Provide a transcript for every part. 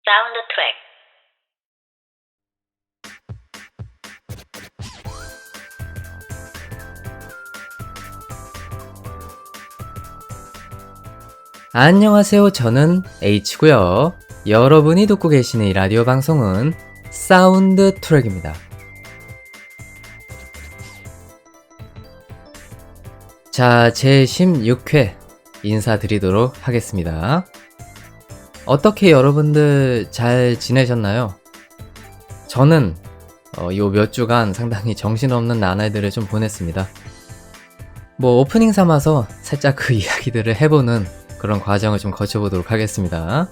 사운드 트랙. 안녕하세요. 저는 H고요. 여러분이 듣고 계시는 이 라디오 방송은 사운드 트랙입니다. 자, 제 16회 인사드리도록 하겠습니다. 어떻게 여러분들 잘 지내셨나요? 저는 요 몇 주간 상당히 정신없는 나날들을 좀 보냈습니다. 오프닝 삼아서 살짝 그 이야기들을 해보는 그런 과정을 좀 거쳐보도록 하겠습니다.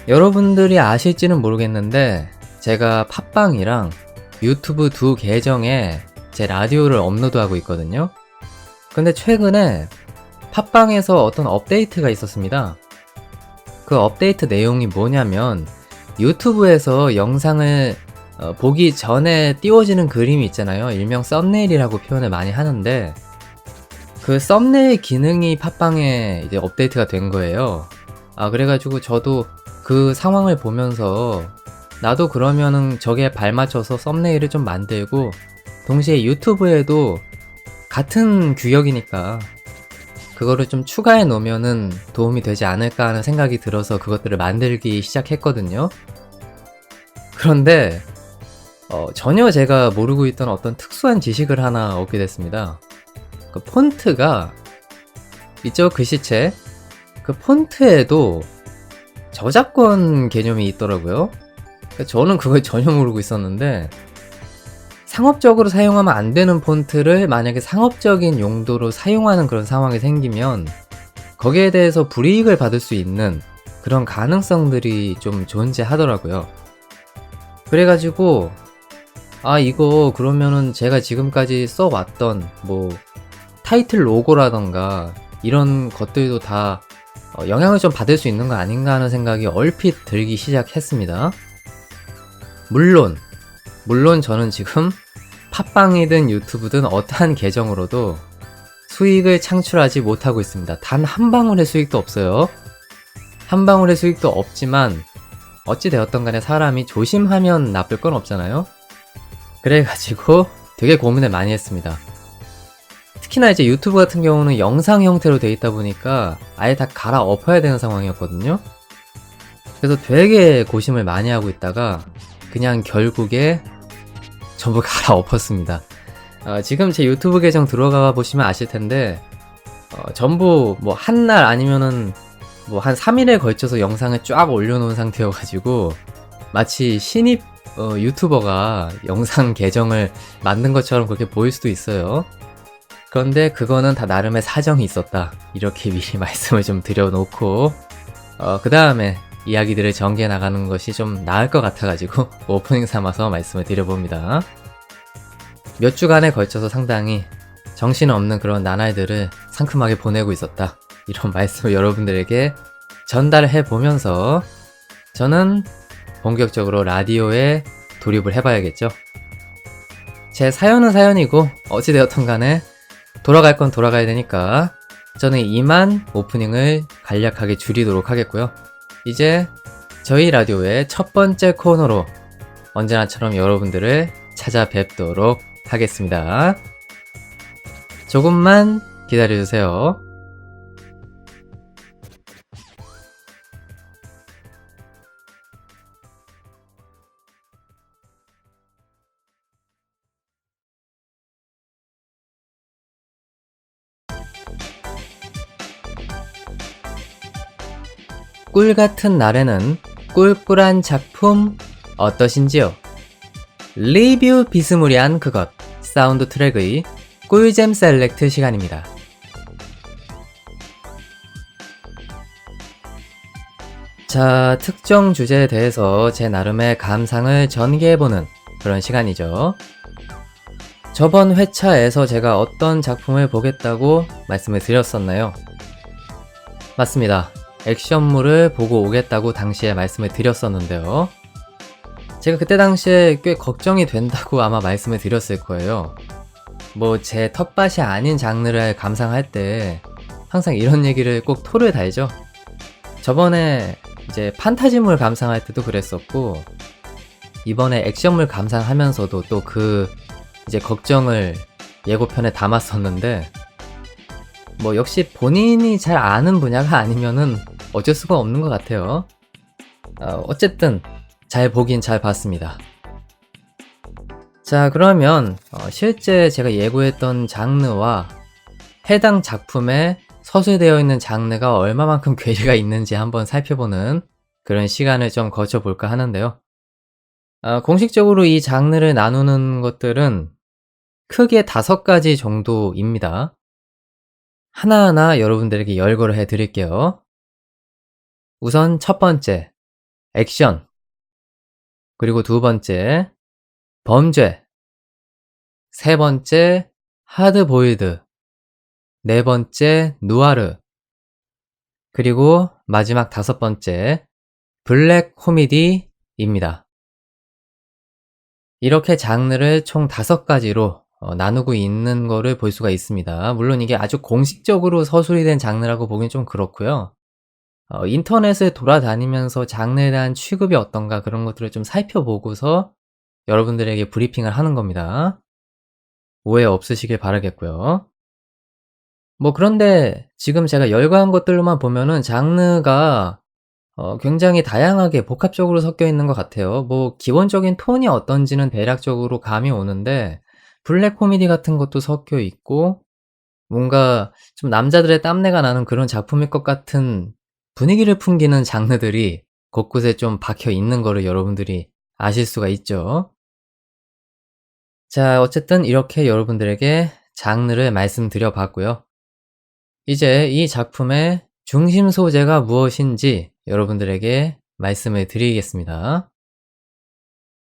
여러분들이 아실지는 모르겠는데 제가 팟빵이랑 유튜브 두 계정에 제 라디오를 업로드하고 있거든요. 근데 최근에 팟빵에서 어떤 업데이트가 있었습니다. 그 업데이트 내용이 뭐냐면 유튜브에서 영상을 보기 전에 띄워지는 그림이 있잖아요. 일명 썸네일이라고 표현을 많이 하는데 그 썸네일 기능이 팟빵에 이제 업데이트가 된 거예요. 그래가지고 저도 그 상황을 보면서 나도 그러면은 저게 발맞춰서 썸네일을 좀 만들고 동시에 유튜브에도 같은 규격이니까 그거를 좀 추가해 놓으면은 도움이 되지 않을까 하는 생각이 들어서 그것들을 만들기 시작했거든요. 그런데 전혀 제가 모르고 있던 어떤 특수한 지식을 하나 얻게 됐습니다. 그 폰트가 있죠? 글씨체. 그 폰트에도 저작권 개념이 있더라고요. 저는 그걸 전혀 모르고 있었는데 상업적으로 사용하면 안 되는 폰트를 만약에 상업적인 용도로 사용하는 그런 상황이 생기면 거기에 대해서 불이익을 받을 수 있는 그런 가능성들이 좀 존재하더라고요. 그래가지고 이거 그러면은 제가 지금까지 써왔던 타이틀 로고라던가 이런 것들도 다 영향을 좀 받을 수 있는 거 아닌가 하는 생각이 얼핏 들기 시작했습니다. 물론 저는 지금 팟빵이든 유튜브든 어떠한 계정으로도 수익을 창출하지 못하고 있습니다. 단 한 방울의 수익도 없어요. 한 방울의 수익도 없지만 어찌 되었던 간에 사람이 조심하면 나쁠 건 없잖아요. 그래가지고 되게 고민을 많이 했습니다. 특히나 이제 유튜브 같은 경우는 영상 형태로 돼 있다 보니까 아예 다 갈아엎어야 되는 상황이었거든요. 그래서 되게 고심을 많이 하고 있다가 그냥 결국에 전부 갈아엎었습니다. 지금 제 유튜브 계정 들어가 보시면 아실 텐데 전부 한 날 아니면은 한 3일에 걸쳐서 영상을 쫙 올려놓은 상태여가지고 마치 신입 유튜버가 영상 계정을 만든 것처럼 그렇게 보일 수도 있어요. 그런데 그거는 다 나름의 사정이 있었다. 이렇게 미리 말씀을 좀 드려놓고 그 다음에 이야기들을 전개해 나가는 것이 좀 나을 것 같아가지고 오프닝 삼아서 말씀을 드려봅니다. 몇 주간에 걸쳐서 상당히 정신없는 그런 나날들을 상큼하게 보내고 있었다. 이런 말씀을 여러분들에게 전달해 보면서 저는 본격적으로 라디오에 돌입을 해봐야겠죠. 제 사연은 사연이고 어찌되었던 간에 돌아갈 건 돌아가야 되니까 저는 이만 오프닝을 간략하게 줄이도록 하겠고요. 이제 저희 라디오의 첫 번째 코너로 언제나처럼 여러분들을 찾아뵙도록 하겠습니다. 조금만 기다려주세요. 꿀 같은 날에는 꿀꿀한 작품 어떠신지요? 리뷰 비스무리한 그것 사운드 트랙의 꿀잼 셀렉트 시간입니다. 자, 특정 주제에 대해서 제 나름의 감상을 전개해보는 그런 시간이죠. 저번 회차에서 제가 어떤 작품을 보겠다고 말씀을 드렸었나요? 맞습니다. 액션물을 보고 오겠다고 당시에 말씀을 드렸었는데요. 제가 그때 당시에 꽤 걱정이 된다고 아마 말씀을 드렸을 거예요. 제 텃밭이 아닌 장르를 감상할 때 항상 이런 얘기를 꼭 토를 달죠. 저번에 이제 판타지물 감상할 때도 그랬었고, 이번에 액션물 감상하면서도 또 그 이제 걱정을 예고편에 담았었는데, 뭐 역시 본인이 잘 아는 분야가 아니면은 어쩔 수가 없는 것 같아요. 어쨌든 잘 보긴 잘 봤습니다. 자, 그러면 실제 제가 예고했던 장르와 해당 작품에 서술되어 있는 장르가 얼마만큼 괴리가 있는지 한번 살펴보는 그런 시간을 좀 거쳐볼까 하는데요. 공식적으로 이 장르를 나누는 것들은 크게 5가지 정도입니다. 하나하나 여러분들에게 열거를 해드릴게요. 우선 첫 번째, 액션. 그리고 두 번째, 범죄. 세 번째, 하드보일드. 네 번째, 누아르. 그리고 마지막 5번째, 블랙 코미디입니다. 이렇게 장르를 총 5가지로 나누고 있는 거를 볼 수가 있습니다. 물론 이게 아주 공식적으로 서술이 된 장르라고 보긴 좀 그렇고요. 인터넷을 돌아다니면서 장르에 대한 취급이 어떤가 그런 것들을 좀 살펴보고서 여러분들에게 브리핑을 하는 겁니다. 오해 없으시길 바라겠고요. 뭐 그런데 지금 제가 열거한 것들로만 보면은 장르가 굉장히 다양하게 복합적으로 섞여 있는 것 같아요. 뭐 기본적인 톤이 어떤지는 대략적으로 감이 오는데 블랙 코미디 같은 것도 섞여 있고 뭔가 좀 남자들의 땀내가 나는 그런 작품일 것 같은 분위기를 풍기는 장르들이 곳곳에 좀 박혀 있는 거를 여러분들이 아실 수가 있죠. 자, 어쨌든 이렇게 여러분들에게 장르를 말씀드려 봤고요. 이제 이 작품의 중심 소재가 무엇인지 여러분들에게 말씀을 드리겠습니다.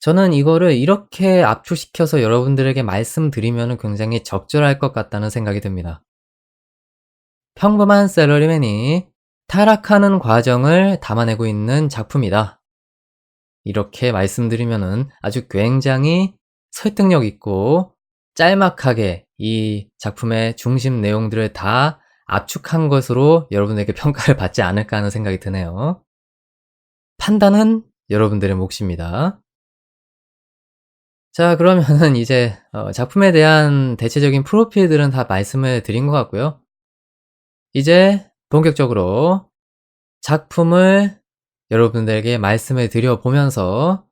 저는 이거를 이렇게 압축시켜서 여러분들에게 말씀드리면 굉장히 적절할 것 같다는 생각이 듭니다. 평범한 샐러리맨이 타락하는 과정을 담아내고 있는 작품이다. 이렇게 말씀드리면은 아주 굉장히 설득력 있고 짤막하게 이 작품의 중심 내용들을 다 압축한 것으로 여러분에게 평가를 받지 않을까 하는 생각이 드네요. 판단은 여러분들의 몫입니다. 자, 그러면은 이제 작품에 대한 대체적인 프로필들은 다 말씀을 드린 것 같고요. 이제 본격적으로 작품을 여러분들에게 말씀을 드려보면서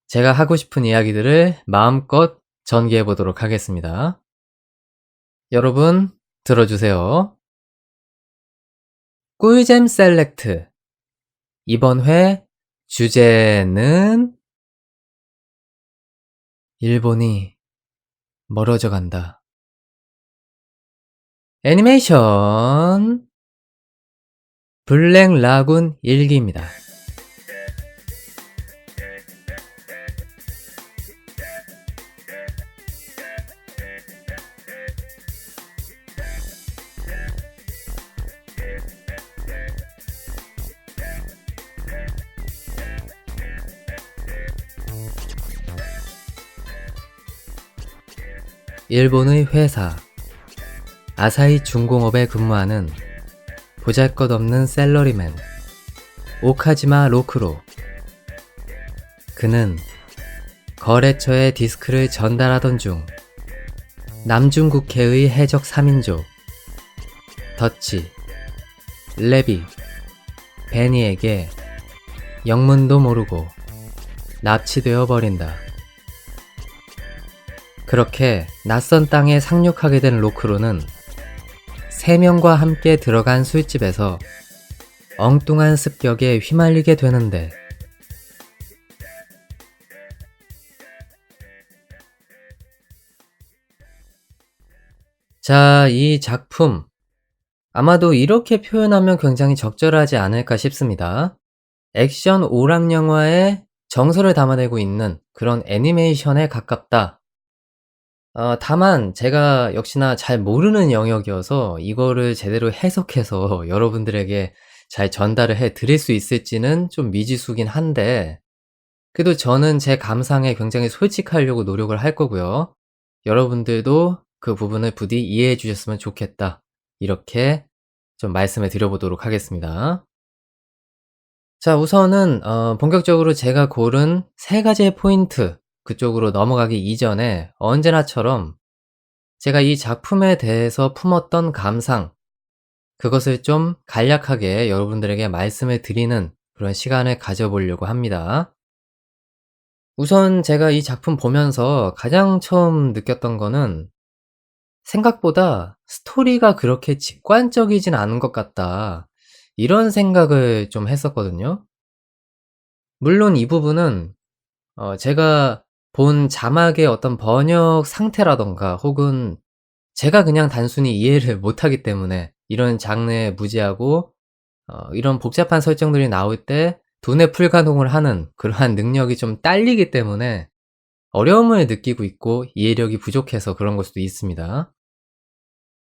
제가 하고 싶은 이야기들을 마음껏 전개해 보도록 하겠습니다. 여러분 들어주세요. 꿀잼 셀렉트. 이번 회 주제는 일본이 멀어져 간다. 애니메이션 블랙 라군 일기입니다. 일본의 회사 아사히 중공업에 근무하는 보잘것없는 샐러리맨 오카지마 로크로. 그는 거래처에 디스크를 전달하던 중 남중국해의 해적 3인조 더치, 레비, 베니에게 영문도 모르고 납치되어 버린다. 그렇게 낯선 땅에 상륙하게 된 로크로는 3명과 함께 들어간 술집에서 엉뚱한 습격에 휘말리게 되는데 자, 이 작품 아마도 이렇게 표현하면 굉장히 적절하지 않을까 싶습니다. 액션 오락 영화의 정서를 담아내고 있는 그런 애니메이션에 가깝다. 다만 제가 역시나 잘 모르는 영역이어서 이거를 제대로 해석해서 여러분들에게 잘 전달을 해 드릴 수 있을지는 좀 미지수긴 한데 그래도 저는 제 감상에 굉장히 솔직하려고 노력을 할 거고요. 여러분들도 그 부분을 부디 이해해 주셨으면 좋겠다. 이렇게 좀 말씀을 드려보도록 하겠습니다. 자, 우선은 본격적으로 제가 고른 세 가지의 포인트 그쪽으로 넘어가기 이전에 언제나처럼 제가 이 작품에 대해서 품었던 감상, 그것을 좀 간략하게 여러분들에게 말씀을 드리는 그런 시간을 가져보려고 합니다. 우선 제가 이 작품 보면서 가장 처음 느꼈던 거는 '생각보다 스토리가 그렇게 직관적이진 않은 것 같다.' 이런 생각을 좀 했었거든요. 물론 이 부분은 제가 본 자막의 어떤 번역 상태라든가 혹은 제가 그냥 단순히 이해를 못하기 때문에 이런 장르에 무지하고 이런 복잡한 설정들이 나올 때 두뇌 풀가동을 하는 그러한 능력이 좀 딸리기 때문에 어려움을 느끼고 있고 이해력이 부족해서 그런 걸 수도 있습니다.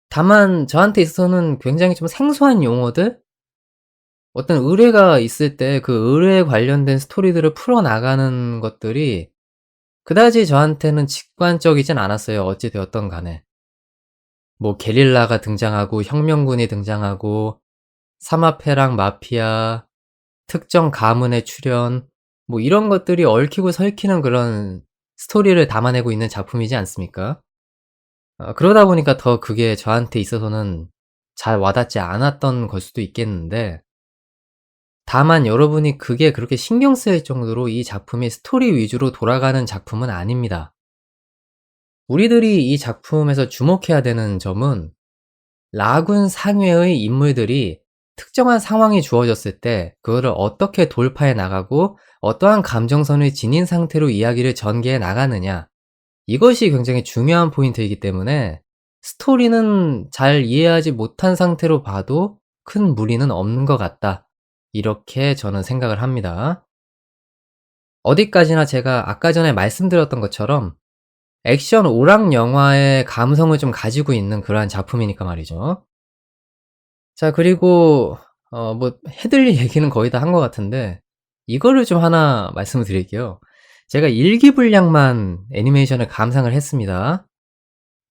다만 저한테 있어서는 굉장히 좀 생소한 용어들? 어떤 의뢰가 있을 때 그 의뢰에 관련된 스토리들을 풀어나가는 것들이 그다지 저한테는 직관적이진 않았어요, 어찌 되었든 간에. 뭐 게릴라가 등장하고 혁명군이 등장하고 사마페랑 마피아, 특정 가문의 출현 뭐 이런 것들이 얽히고 설키는 그런 스토리를 담아내고 있는 작품이지 않습니까? 그러다 보니까 더 그게 저한테 있어서는 잘 와닿지 않았던 걸 수도 있겠는데, 다만 여러분이 그게 그렇게 신경 쓰일 정도로 이 작품이 스토리 위주로 돌아가는 작품은 아닙니다. 우리들이 이 작품에서 주목해야 되는 점은 라군 상회의 인물들이 특정한 상황이 주어졌을 때 그거를 어떻게 돌파해 나가고 어떠한 감정선을 지닌 상태로 이야기를 전개해 나가느냐, 이것이 굉장히 중요한 포인트이기 때문에 스토리는 잘 이해하지 못한 상태로 봐도 큰 무리는 없는 것 같다, 이렇게 저는 생각을 합니다. 어디까지나 제가 아까 전에 말씀드렸던 것처럼 액션 오락 영화의 감성을 좀 가지고 있는 그러한 작품이니까 말이죠. 자, 그리고 뭐 해 드릴 얘기는 거의 다 한 것 같은데 이거를 좀 하나 말씀을 드릴게요. 제가 일기 분량만 애니메이션을 감상을 했습니다.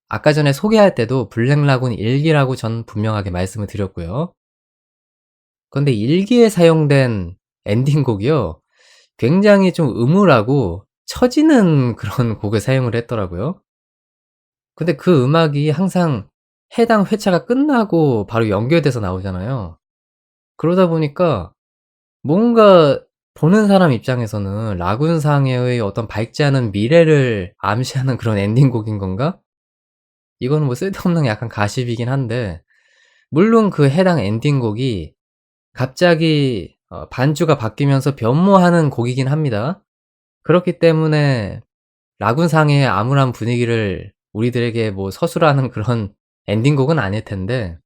아까 전에 소개할 때도 블랙 라군 일기라고 전 분명하게 말씀을 드렸고요. 그런데 일기에 사용된 엔딩곡이요, 굉장히 좀 음울하고 처지는 그런 곡을 사용을 했더라고요. 근데 그 음악이 항상 해당 회차가 끝나고 바로 연결돼서 나오잖아요. 그러다 보니까 뭔가 보는 사람 입장에서는 '라군상해의 어떤 밝지 않은 미래를 암시하는 그런 엔딩곡인 건가?' 이거는 뭐 쓸데없는 약간 가십이긴 한데, 물론 그 해당 엔딩곡이 갑자기 반주가 바뀌면서 변모하는 곡이긴 합니다. 그렇기 때문에 라군상해의 암울한 분위기를 우리들에게 뭐 서술하는 그런 엔딩곡은 아닐 텐데,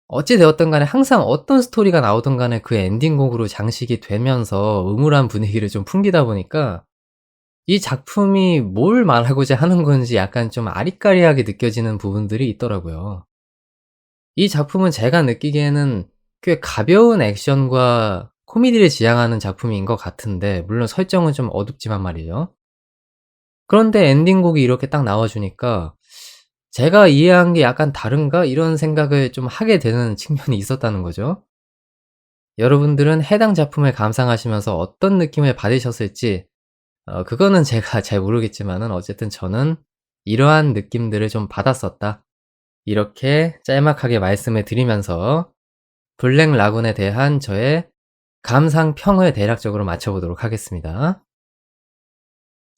어찌 되었든 간에 항상 어떤 스토리가 나오든 간에 그 엔딩곡으로 장식이 되면서 음울한 분위기를 좀 풍기다 보니까 이 작품이 뭘 말하고자 하는 건지 약간 좀 아리까리하게 느껴지는 부분들이 있더라고요. 이 작품은 제가 느끼기에는 꽤 가벼운 액션과 코미디를 지향하는 작품인 것 같은데, 물론 설정은 좀 어둡지만 말이죠. 그런데 엔딩곡이 이렇게 딱 나와 주니까 '제가 이해한 게 약간 다른가?' 이런 생각을 좀 하게 되는 측면이 있었다는 거죠. 여러분들은 해당 작품을 감상하시면서 어떤 느낌을 받으셨을지 그거는 제가 잘 모르겠지만은 어쨌든 저는 '이러한 느낌들을 좀 받았었다.' 이렇게 짤막하게 말씀을 드리면서 블랙 라군에 대한 저의 감상평을 대략적으로 맞춰 보도록 하겠습니다.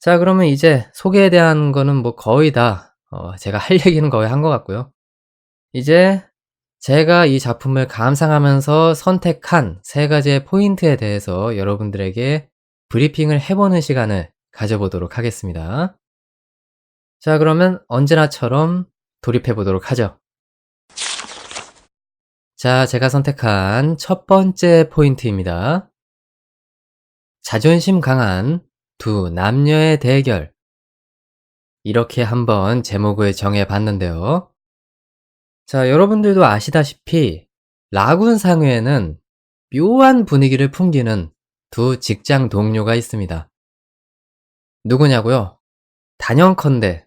자, 그러면 이제 소개에 대한 거는 뭐 거의 다 제가 할 얘기는 거의 한 것 같고요. 이제 제가 이 작품을 감상하면서 선택한 세 가지의 포인트에 대해서 여러분들에게 브리핑을 해 보는 시간을 가져보도록 하겠습니다. 자, 그러면 언제나처럼 돌입해 보도록 하죠. 자, 제가 선택한 첫 번째 포인트입니다. 자존심 강한 두 남녀의 대결. 이렇게 한번 제목을 정해 봤는데요. 자, 여러분들도 아시다시피 라군 상회에는 묘한 분위기를 풍기는 두 직장 동료가 있습니다. 누구냐고요? 단연컨대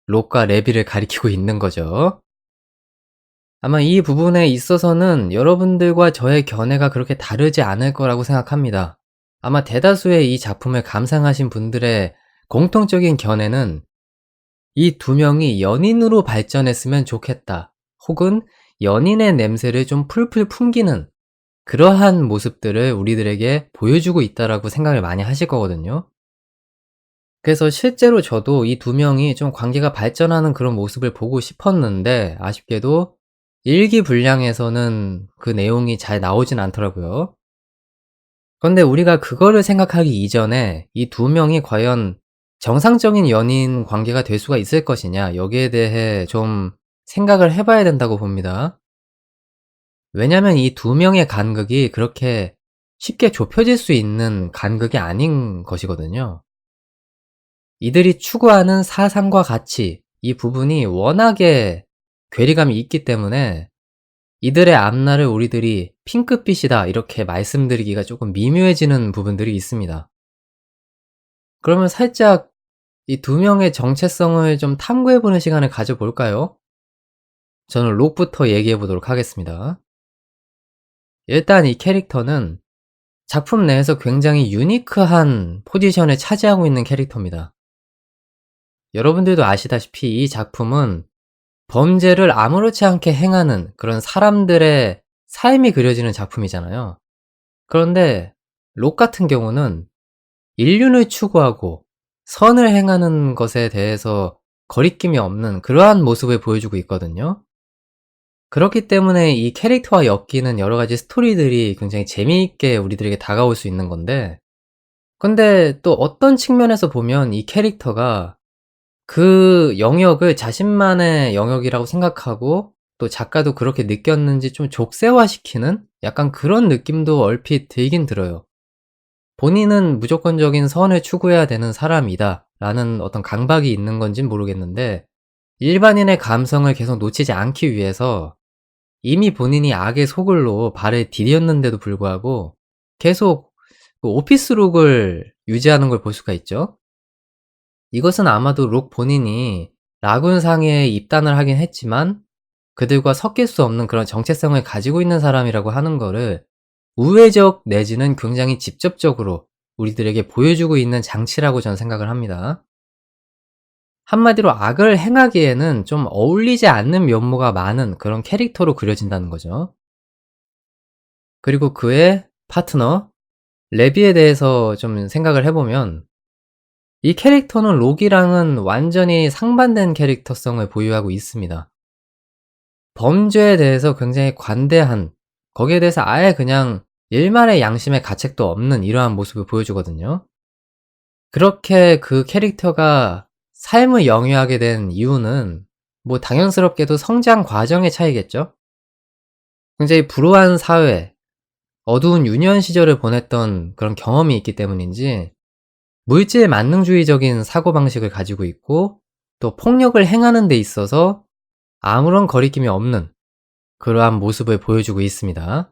록과 레비를 가리키고 있는 거죠. 아마 이 부분에 있어서는 여러분들과 저의 견해가 그렇게 다르지 않을 거라고 생각합니다. 아마 대다수의 이 작품을 감상하신 분들의 공통적인 견해는 이 두 명이 연인으로 발전했으면 좋겠다. 혹은 연인의 냄새를 좀 풀풀 풍기는 그러한 모습들을 우리들에게 보여주고 있다라고 생각을 많이 하실 거거든요. 그래서 실제로 저도 이 두 명이 좀 관계가 발전하는 그런 모습을 보고 싶었는데 아쉽게도 일기 분량에서는 그 내용이 잘 나오진 않더라고요. 그런데 우리가 그거를 생각하기 이전에 이 두 명이 과연 정상적인 연인 관계가 될 수가 있을 것이냐 여기에 대해 좀 생각을 해 봐야 된다고 봅니다. 왜냐면 이 두 명의 간극이 그렇게 쉽게 좁혀질 수 있는 간극이 아닌 것이거든요. 이들이 추구하는 사상과 가치, 이 부분이 워낙에 괴리감이 있기 때문에 이들의 앞날을 우리들이 "핑크빛이다." 이렇게 말씀드리기가 조금 미묘해지는 부분들이 있습니다. 그러면 살짝 이 두 명의 정체성을 좀 탐구해 보는 시간을 가져 볼까요? 저는 록부터 얘기해 보도록 하겠습니다. 일단 이 캐릭터는 작품 내에서 굉장히 유니크한 포지션을 차지하고 있는 캐릭터입니다. 여러분들도 아시다시피 이 작품은 범죄를 아무렇지 않게 행하는 그런 사람들의 삶이 그려지는 작품이잖아요. 그런데 록 같은 경우는 인륜을 추구하고 선을 행하는 것에 대해서 거리낌이 없는 그러한 모습을 보여주고 있거든요. 그렇기 때문에 이 캐릭터와 엮이는 여러 가지 스토리들이 굉장히 재미있게 우리들에게 다가올 수 있는 건데, 근데 또 어떤 측면에서 보면 이 캐릭터가 그 영역을 자신만의 영역이라고 생각하고 또 작가도 그렇게 느꼈는지 좀 족쇄화시키는 약간 그런 느낌도 얼핏 들긴 들어요. 본인은 무조건적인 선을 추구해야 되는 사람이다 라는 어떤 강박이 있는 건진 모르겠는데, 일반인의 감성을 계속 놓치지 않기 위해서 이미 본인이 악의 소굴로 발을 디뎠는데도 불구하고 계속 그 오피스룩을 유지하는 걸 볼 수가 있죠. 이것은 아마도 록 본인이 라군상에 입단을 하긴 했지만 그들과 섞일 수 없는 그런 정체성을 가지고 있는 사람이라고 하는 거를 우회적 내지는 굉장히 직접적으로 우리들에게 보여주고 있는 장치라고 저는 생각을 합니다. 한마디로 악을 행하기에는 좀 어울리지 않는 면모가 많은 그런 캐릭터로 그려진다는 거죠. 그리고 그의 파트너 레비에 대해서 좀 생각을 해보면 이 캐릭터는 록이랑은 완전히 상반된 캐릭터성을 보유하고 있습니다. 범죄에 대해서 굉장히 관대한, 거기에 대해서 아예 그냥 일말의 양심의 가책도 없는 이러한 모습을 보여주거든요. 그렇게 그 캐릭터가 삶을 영위하게 된 이유는 뭐 당연스럽게도 성장 과정의 차이겠죠? 굉장히 불우한 사회, 어두운 유년 시절을 보냈던 그런 경험이 있기 때문인지 물질 만능주의적인 사고방식을 가지고 있고 또 폭력을 행하는 데 있어서 아무런 거리낌이 없는 그러한 모습을 보여주고 있습니다.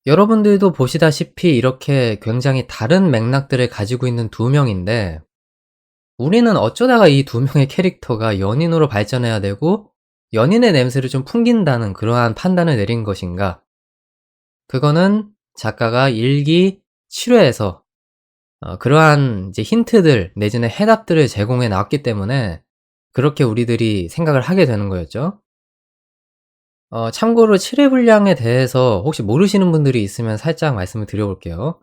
여러분들도 보시다시피 이렇게 굉장히 다른 맥락들을 가지고 있는 두 명인데 우리는 어쩌다가 이 두 명의 캐릭터가 연인으로 발전해야 되고 연인의 냄새를 좀 풍긴다는 그러한 판단을 내린 것인가? 그거는 작가가 일기 7회에서 그러한 이제 힌트들 내지는 해답들을 제공해 놨기 때문에 그렇게 우리들이 생각을 하게 되는 거였죠. 참고로 7회 분량에 대해서 혹시 모르시는 분들이 있으면 살짝 말씀을 드려볼게요.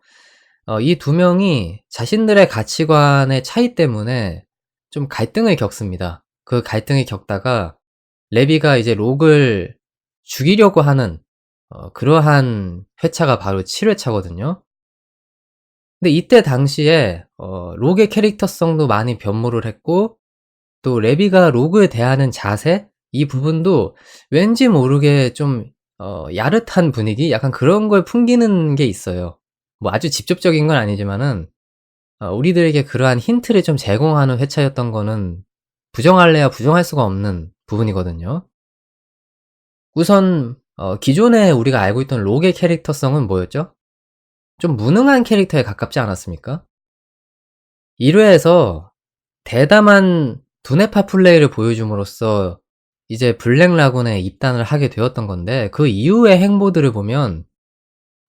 이 두 명이 자신들의 가치관의 차이 때문에 좀 갈등을 겪습니다. 그 갈등을 겪다가 레비가 이제 록을 죽이려고 하는 그러한 회차가 바로 7회차거든요. 근데 이때 당시에 록의 캐릭터성도 많이 변모를 했고 또 레비가 록을 대하는 자세? 이 부분도 왠지 모르게 좀 야릇한 분위기? 약간 그런 걸 풍기는 게 있어요. 뭐 아주 직접적인 건 아니지만은 우리들에게 그러한 힌트를 좀 제공하는 회차였던 거는 부정할래야 부정할 수가 없는 부분이거든요. 우선 기존에 우리가 알고 있던 록의 캐릭터성은 뭐였죠? 좀 무능한 캐릭터에 가깝지 않았습니까? 1회에서 대담한 두뇌파 플레이를 보여줌으로써 이제 블랙 라군에 입단을 하게 되었던 건데 그 이후의 행보들을 보면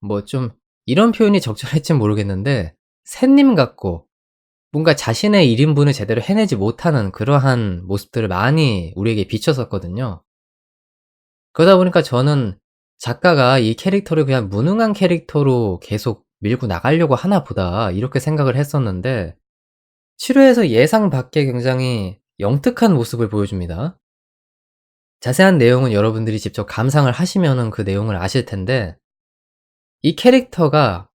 뭐 좀 이런 표현이 적절할진 모르겠는데 샌님 같고 뭔가 자신의 1인분을 제대로 해내지 못하는 그러한 모습들을 많이 우리에게 비쳤었거든요. 그러다 보니까 저는 작가가 이 캐릭터를 그냥 무능한 캐릭터로 계속 밀고 나가려고 하나 보다 이렇게 생각을 했었는데 7회에서 예상 밖의 굉장히 영특한 모습을 보여줍니다. 자세한 내용은 여러분들이 직접 감상을 하시면은 그 내용을 아실 텐데 이 캐릭터가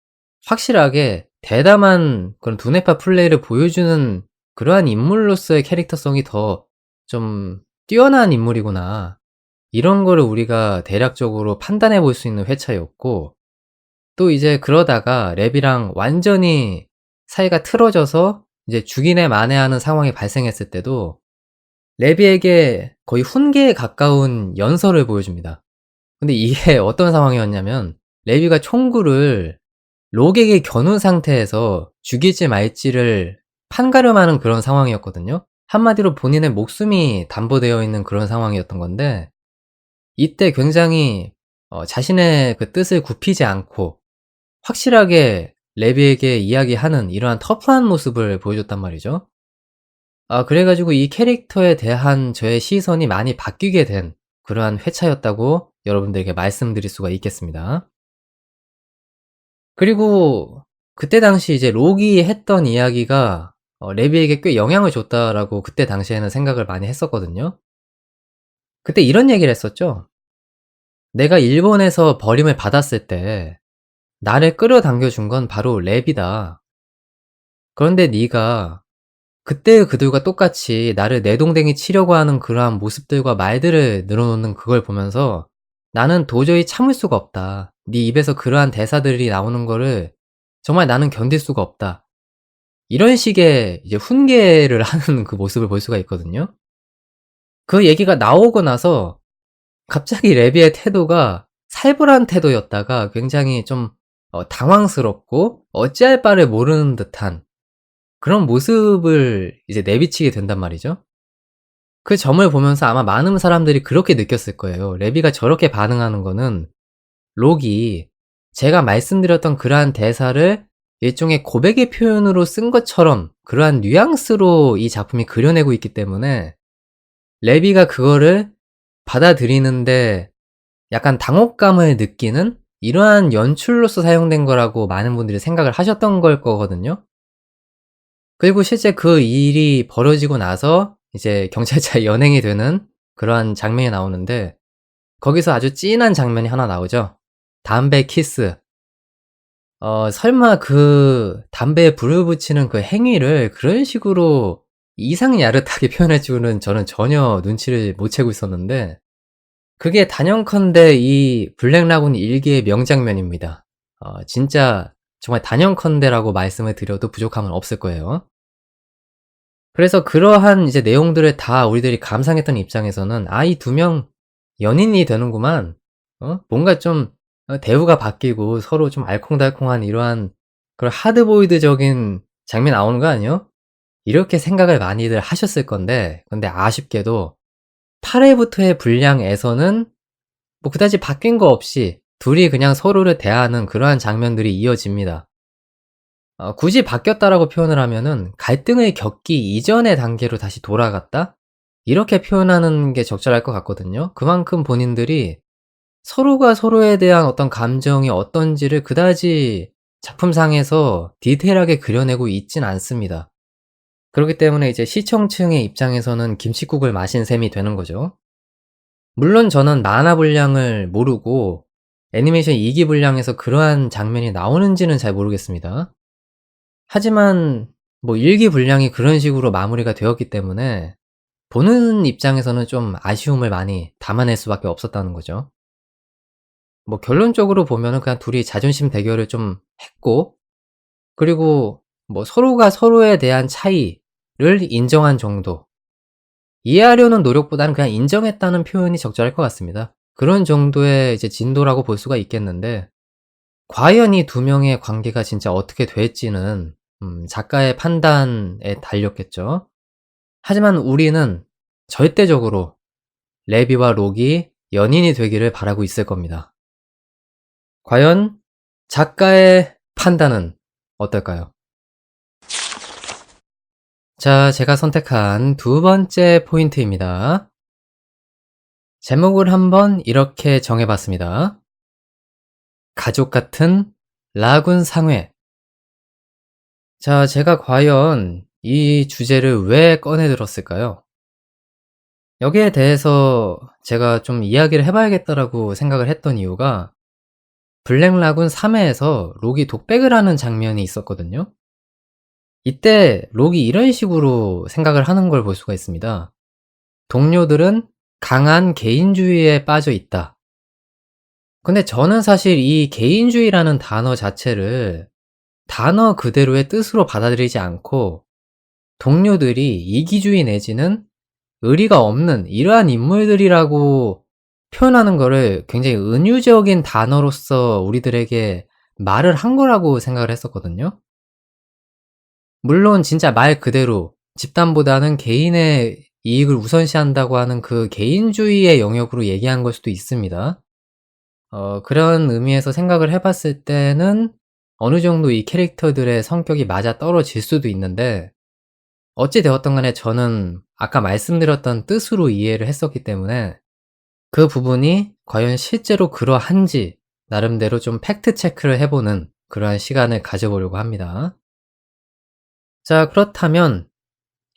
확실하게 대담한 그런 두뇌파 플레이를 보여주는 그러한 인물로서의 캐릭터성이 더 좀 뛰어난 인물이구나. 이런 거를 우리가 대략적으로 판단해 볼 수 있는 회차였고 또 이제 그러다가 랩이랑 완전히 사이가 틀어져서 이제 죽이네 마네하는 상황이 발생했을 때도 랩이에게 거의 훈계에 가까운 연설을 보여줍니다. 근데 이게 어떤 상황이었냐면 레비가 총구를 록에게 겨눈 상태에서 죽일지 말지를 판가름하는 그런 상황이었거든요. 한마디로 본인의 목숨이 담보되어 있는 그런 상황이었던 건데 이때 굉장히 자신의 그 뜻을 굽히지 않고 확실하게 레비에게 이야기하는 이러한 터프한 모습을 보여줬단 말이죠. 그래가지고 이 캐릭터에 대한 저의 시선이 많이 바뀌게 된 그러한 회차였다고 여러분들에게 말씀드릴 수가 있겠습니다. 그리고 그때 당시 이제 록이 했던 이야기가 레비에게 꽤 영향을 줬다라고 그때 당시에는 생각을 많이 했었거든요. 그때 이런 얘기를 했었죠. 내가 일본에서 버림을 받았을 때 나를 끌어당겨 준 건 바로 레비다. 그런데 네가 그때의 그들과 똑같이 나를 내동댕이 치려고 하는 그러한 모습들과 말들을 늘어놓는 그걸 보면서 나는 도저히 참을 수가 없다. 네 입에서 그러한 대사들이 나오는 거를 정말 나는 견딜 수가 없다. 이런 식의 이제 훈계를 하는 그 모습을 볼 수가 있거든요. 그 얘기가 나오고 나서 갑자기 레비의 태도가 살벌한 태도였다가 굉장히 좀 당황스럽고 어찌할 바를 모르는 듯한 그런 모습을 이제 내비치게 된단 말이죠. 그 점을 보면서 아마 많은 사람들이 그렇게 느꼈을 거예요. 레비가 저렇게 반응하는 거는 록이 제가 말씀드렸던 그러한 대사를 일종의 고백의 표현으로 쓴 것처럼 그러한 뉘앙스로 이 작품이 그려내고 있기 때문에 레비가 그거를 받아들이는데 약간 당혹감을 느끼는 이러한 연출로서 사용된 거라고 많은 분들이 생각을 하셨던 걸 거거든요. 그리고 실제 그 일이 벌어지고 나서 이제 경찰차에 연행이 되는 그러한 장면이 나오는데 거기서 아주 찐한 장면이 하나 나오죠. 담배 키스. 설마 그 담배에 불을 붙이는 그 행위를 그런 식으로 이상 야릇하게 표현할 줄은 저는 전혀 눈치를 못 채고 있었는데 그게 단연컨대 이 블랙 라군 일기의 명장면입니다. 진짜 정말 단연컨대라고 말씀을 드려도 부족함은 없을 거예요. 그래서 그러한 이제 내용들을 다 우리들이 감상했던 입장에서는 이 두 명 연인이 되는구만. 뭔가 좀 대우가 바뀌고 서로 좀 알콩달콩한 이러한 그런 하드보일드적인 장면 나오는 거 아니에요? 이렇게 생각을 많이들 하셨을 건데 근데 아쉽게도 8회부터의 분량에서는 뭐 그다지 바뀐 거 없이 둘이 그냥 서로를 대하는 그러한 장면들이 이어집니다. 굳이 바뀌었다라고 표현을 하면은 갈등을 겪기 이전의 단계로 다시 돌아갔다? 이렇게 표현하는 게 적절할 것 같거든요. 그만큼 본인들이 서로가 서로에 대한 어떤 감정이 어떤지를 그다지 작품상에서 디테일하게 그려내고 있진 않습니다. 그렇기 때문에 이제 시청층의 입장에서는 김칫국을 마신 셈이 되는 거죠. 물론 저는 만화 분량을 모르고 애니메이션 2기 분량에서 그러한 장면이 나오는지는 잘 모르겠습니다. 하지만 뭐 1기 분량이 그런 식으로 마무리가 되었기 때문에 보는 입장에서는 좀 아쉬움을 많이 담아낼 수밖에 없었다는 거죠. 뭐 결론적으로 보면은 그냥 둘이 자존심 대결을 좀 했고 그리고 뭐 서로가 서로에 대한 차이를 인정한 정도. 이해하려는 노력보다는 그냥 인정했다는 표현이 적절할 것 같습니다. 그런 정도의 이제 진도라고 볼 수가 있겠는데 과연 이 두 명의 관계가 진짜 어떻게 될지는 작가의 판단에 달렸겠죠. 하지만 우리는 절대적으로 레비와 록이 연인이 되기를 바라고 있을 겁니다. 과연 작가의 판단은 어떨까요? 자, 제가 선택한 두 번째 포인트입니다. 제목을 한번 이렇게 정해봤습니다. 가족 같은 라군 상회. 자, 제가 과연 이 주제를 왜 꺼내들었을까요? 여기에 대해서 제가 좀 이야기를 해봐야겠다라고 생각을 했던 이유가 블랙 라군 3회에서 록이 독백을 하는 장면이 있었거든요. 이때 록이 이런 식으로 생각을 하는 걸 볼 수가 있습니다. 동료들은 강한 개인주의에 빠져 있다. 근데 저는 사실 이 개인주의라는 단어 자체를 단어 그대로의 뜻으로 받아들이지 않고 동료들이 이기주의 내지는 의리가 없는 이러한 인물들이라고 표현하는 거를 굉장히 은유적인 단어로서 우리들에게 말을 한 거라고 생각을 했었거든요. 물론 진짜 말 그대로 집단보다는 개인의 이익을 우선시한다고 하는 그 개인주의의 영역으로 얘기한 걸 수도 있습니다. 그런 의미에서 생각을 해봤을 때는 어느 정도 이 캐릭터들의 성격이 맞아떨어질 수도 있는데 어찌 되었든 간에 저는 아까 말씀드렸던 뜻으로 이해를 했었기 때문에 그 부분이 과연 실제로 그러한지 나름대로 좀 팩트 체크를 해보는 그러한 시간을 가져보려고 합니다. 자, 그렇다면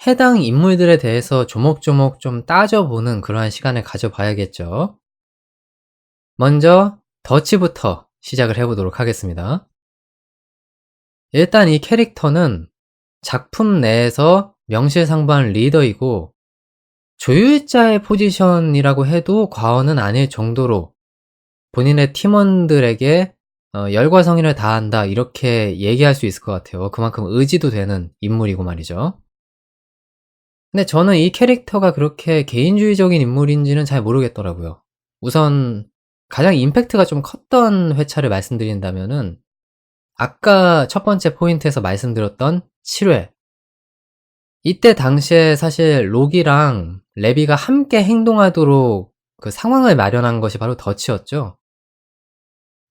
해당 인물들에 대해서 조목조목 좀 따져보는 그러한 시간을 가져봐야겠죠. 먼저 더치부터 시작을 해보도록 하겠습니다. 일단 이 캐릭터는 작품 내에서 명실상부한 리더이고 조율자의 포지션이라고 해도 과언은 아닐 정도로 본인의 팀원들에게 열과 성의를 다한다 이렇게 얘기할 수 있을 것 같아요. 그만큼 의지도 되는 인물이고 말이죠. 근데 저는 이 캐릭터가 그렇게 개인주의적인 인물인지는 잘 모르겠더라고요. 우선 가장 임팩트가 좀 컸던 회차를 말씀드린다면은 아까 첫 번째 포인트에서 말씀드렸던 7회. 이때 당시에 사실 록이랑 레비가 함께 행동하도록 그 상황을 마련한 것이 바로 더치였죠.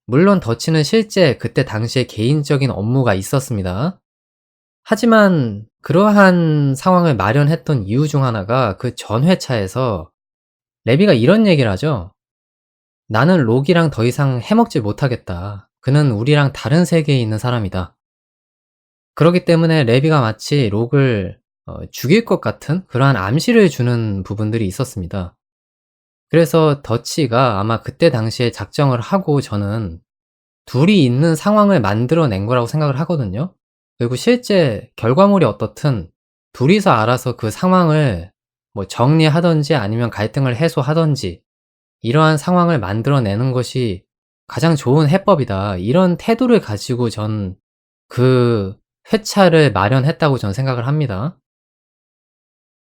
물론 더치는 실제 그때 당시에 개인적인 업무가 있었습니다. 하지만 그러한 상황을 마련했던 이유 중 하나가 그 전 회차에서 레비가 이런 얘기를 하죠. 나는 록이랑 더 이상 해먹질 못하겠다. 그는 우리랑 다른 세계에 있는 사람이다. 그렇기 때문에 레비가 마치 록을 죽일 것 같은 그러한 암시를 주는 부분들이 있었습니다. 그래서 더치가 아마 그때 당시에 작정을 하고 저는 둘이 있는 상황을 만들어낸 거라고 생각을 하거든요. 그리고 실제 결과물이 어떻든 둘이서 알아서 그 상황을 뭐 정리하든지 아니면 갈등을 해소하든지 이러한 상황을 만들어내는 것이 가장 좋은 해법이다. 이런 태도를 가지고 전 그 회차를 마련했다고 전 생각을 합니다.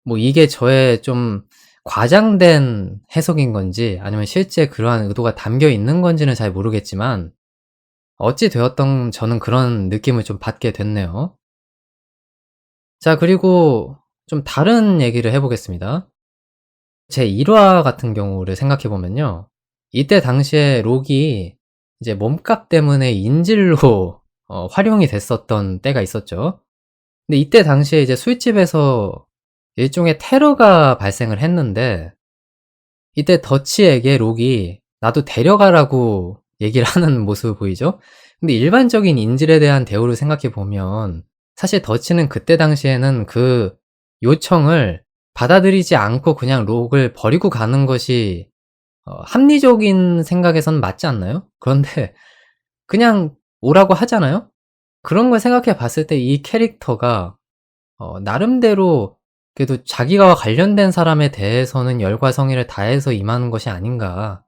뭐 이게 저의 좀 과장된 해석인 건지 아니면 실제 그러한 의도가 담겨 있는 건지는 잘 모르겠지만 어찌 되었던 저는 그런 느낌을 좀 받게 됐네요. 자, 그리고 좀 다른 얘기를 해보겠습니다. 제 1화 같은 경우를 생각해 보면요. 이때 당시에 록이 이제 몸값 때문에 인질로 활용이 됐었던 때가 있었죠. 근데 이때 당시에 이제 술집에서 일종의 테러가 발생을 했는데 이때 더치에게 록이 나도 데려가라고 얘기를 하는 모습을 보이죠. 근데 일반적인 인질에 대한 대우를 생각해 보면 사실 더치는 그때 당시에는 그 요청을 받아들이지 않고 그냥 록을 버리고 가는 것이 합리적인 생각에선 맞지 않나요? 그런데 그냥 오라고 하잖아요? 그런 걸 생각해 봤을 때 이 캐릭터가 나름대로 그래도 자기가 관련된 사람에 대해서는 열과 성의를 다해서 임하는 것이 아닌가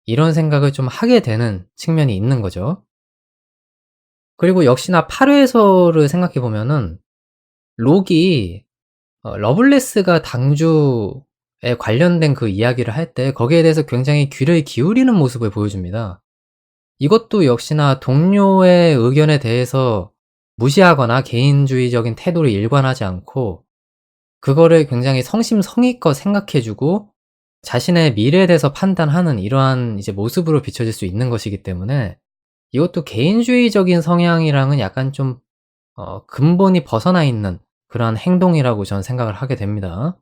이런 생각을 좀 하게 되는 측면이 있는 거죠. 그리고 역시나 8회에서를 생각해 보면은 록이 러블레스가 당주에 관련된 그 이야기를 할 때 거기에 대해서 굉장히 귀를 기울이는 모습을 보여줍니다. 이것도 역시나 동료의 의견에 대해서 무시하거나 개인주의적인 태도를 일관하지 않고 그거를 굉장히 성심성의껏 생각해 주고 자신의 미래에 대해서 판단하는 이러한 이제 모습으로 비춰질 수 있는 것이기 때문에 이것도 개인주의적인 성향이랑은 약간 좀 근본이 벗어나 있는 그러한 행동이라고 저는 생각을 하게 됩니다.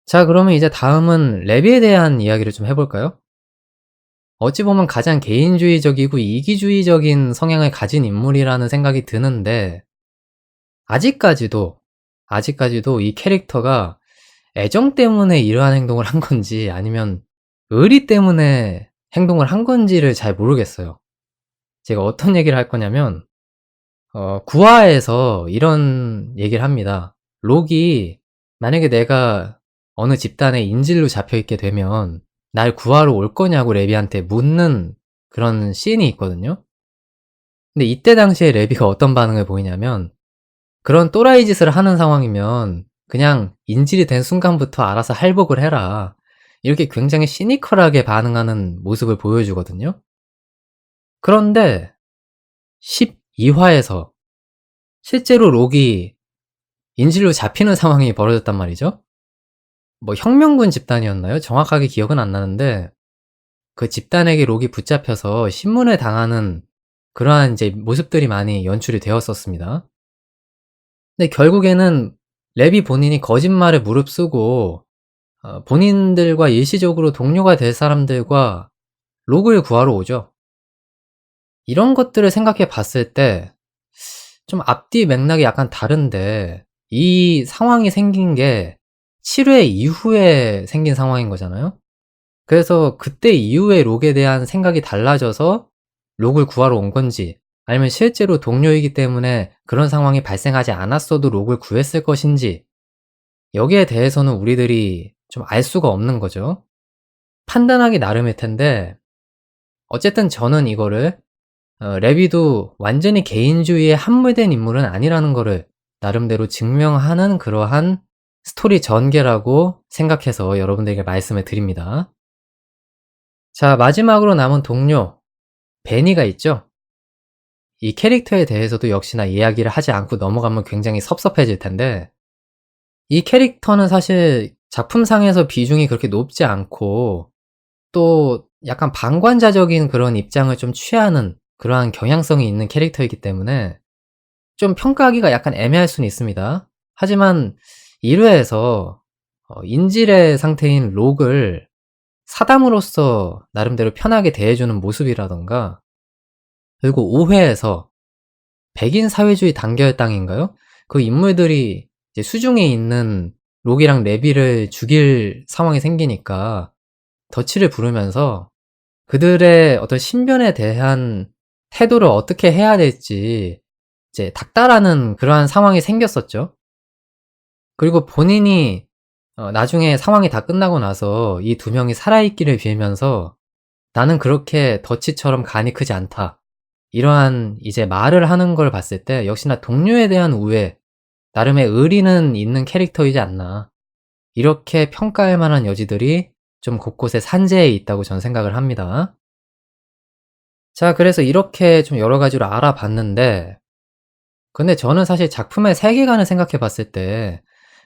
자, 그러면 이제 다음은 레비에 대한 이야기를 좀 해 볼까요? 어찌 보면 가장 개인주의적이고 이기주의적인 성향을 가진 인물이라는 생각이 드는데 아직까지도, 아직까지도 이 캐릭터가 애정 때문에 이러한 행동을 한 건지 아니면 의리 때문에 행동을 한 건지를 잘 모르겠어요. 제가 어떤 얘기를 할 거냐면 9화에서 이런 얘기를 합니다. 록이 만약에 내가 어느 집단의 인질로 잡혀 있게 되면 날 구하러 올 거냐고 레비한테 묻는 그런 씬이 있거든요. 근데 이때 당시에 레비가 어떤 반응을 보이냐면 그런 또라이 짓을 하는 상황이면 그냥 인질이 된 순간부터 알아서 할복을 해라. 이렇게 굉장히 시니컬하게 반응하는 모습을 보여주거든요. 그런데 12화에서 실제로 록이 인질로 잡히는 상황이 벌어졌단 말이죠. 뭐 혁명군 집단이었나요? 정확하게 기억은 안 나는데 그 집단에게 록이 붙잡혀서 신문을 당하는 그러한 이제 모습들이 많이 연출이 되었었습니다. 근데 결국에는 레비 본인이 거짓말에 무릅쓰고 본인들과 일시적으로 동료가 될 사람들과 록을 구하러 오죠. 이런 것들을 생각해 봤을 때 좀 앞뒤 맥락이 약간 다른데 이 상황이 생긴 게 7회 이후에 생긴 상황인 거잖아요. 그래서 그때 이후에 록에 대한 생각이 달라져서 록을 구하러 온 건지 아니면 실제로 동료이기 때문에 그런 상황이 발생하지 않았어도 록을 구했을 것인지 여기에 대해서는 우리들이 좀 알 수가 없는 거죠. 판단하기 나름일 텐데 어쨌든 저는 이거를 레비도 완전히 개인주의에 함몰된 인물은 아니라는 거를 나름대로 증명하는 그러한 스토리 전개라고 생각해서 여러분들에게 말씀을 드립니다. 자, 마지막으로 남은 동료 베니가 있죠? 이 캐릭터에 대해서도 역시나 이야기를 하지 않고 넘어가면 굉장히 섭섭해질 텐데 이 캐릭터는 사실 작품상에서 비중이 그렇게 높지 않고 또 약간 방관자적인 그런 입장을 좀 취하는 그러한 경향성이 있는 캐릭터이기 때문에 좀 평가하기가 약간 애매할 수는 있습니다. 하지만 1회에서 인질의 상태인 록을 사담으로서 나름대로 편하게 대해주는 모습이라던가 그리고 5회에서 백인 사회주의 단결당인가요? 그 인물들이 이제 수중에 있는 록이랑 레비를 죽일 상황이 생기니까 덫을 부르면서 그들의 어떤 신변에 대한 태도를 어떻게 해야 될지 이제 닥달하는 그러한 상황이 생겼었죠. 그리고 본인이 나중에 상황이 다 끝나고 나서 이 두 명이 살아있기를 빌면서 나는 그렇게 덫이처럼 간이 크지 않다. 이러한 이제 말을 하는 걸 봤을 때 역시나 동료에 대한 우애, 나름의 의리는 있는 캐릭터이지 않나. 이렇게 평가할 만한 여지들이 좀 곳곳에 산재해 있다고 저는 생각을 합니다. 자, 그래서 이렇게 좀 여러 가지로 알아봤는데 근데 저는 사실 작품의 세계관을 생각해 봤을 때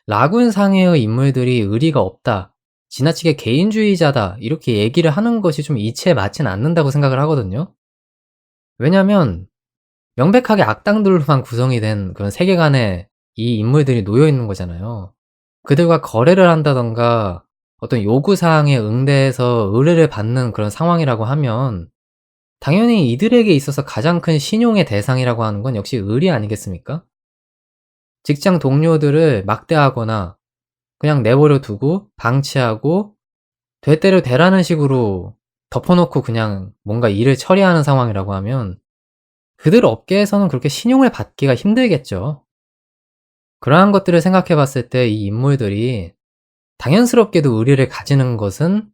라군상해의 인물들이 의리가 없다, 지나치게 개인주의자다 이렇게 얘기를 하는 것이 좀 이치에 맞진 않는다고 생각을 하거든요. 왜냐면 명백하게 악당들로만 구성이 된 그런 세계관에 이 인물들이 놓여 있는 거잖아요. 그들과 거래를 한다던가 어떤 요구사항에 응대해서 의뢰를 받는 그런 상황이라고 하면 당연히 이들에게 있어서 가장 큰 신용의 대상이라고 하는 건 역시 의리 아니겠습니까? 직장 동료들을 막대하거나 그냥 내버려 두고 방치하고 될 대로 되라는 식으로 덮어놓고 그냥 뭔가 일을 처리하는 상황이라고 하면 그들 업계에서는 그렇게 신용을 받기가 힘들겠죠. 그러한 것들을 생각해 봤을 때 이 인물들이 당연스럽게도 의리를 가지는 것은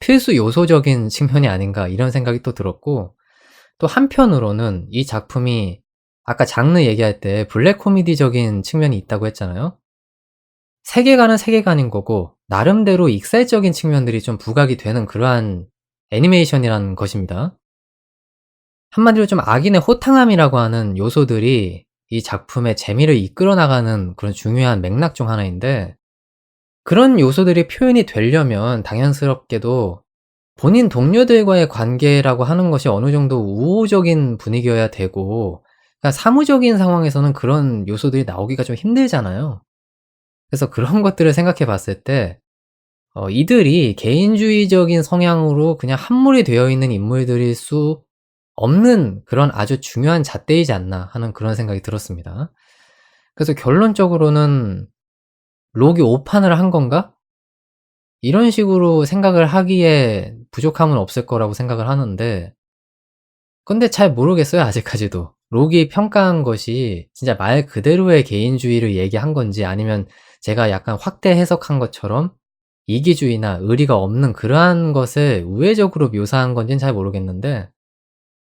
필수 요소적인 측면이 아닌가 이런 생각이 또 들었고 또 한편으로는 이 작품이 아까 장르 얘기할 때 블랙 코미디적인 측면이 있다고 했잖아요. 세계관은 세계관인 거고 나름대로 익살적인 측면들이 좀 부각이 되는 그러한 애니메이션이라는 것입니다. 한마디로 좀 악인의 호탕함이라고 하는 요소들이 이 작품의 재미를 이끌어 나가는 그런 중요한 맥락 중 하나인데 그런 요소들이 표현이 되려면 당연스럽게도 본인 동료들과의 관계라고 하는 것이 어느 정도 우호적인 분위기여야 되고, 그러니까 사무적인 상황에서는 그런 요소들이 나오기가 좀 힘들잖아요. 그래서 그런 것들을 생각해 봤을 때 이들이 개인주의적인 성향으로 그냥 함몰이 되어 있는 인물들일 수 없는 그런 아주 중요한 잣대이지 않나 하는 그런 생각이 들었습니다. 그래서 결론적으로는 '록이 오판을 한 건가?' 이런 식으로 생각을 하기에 부족함은 없을 거라고 생각을 하는데, 근데 잘 모르겠어요 아직까지도. 록이 평가한 것이 진짜 말 그대로의 개인주의를 얘기한 건지, 아니면 제가 약간 확대 해석한 것처럼 이기주의나 의리가 없는 그러한 것을 우회적으로 묘사한 건지는 잘 모르겠는데,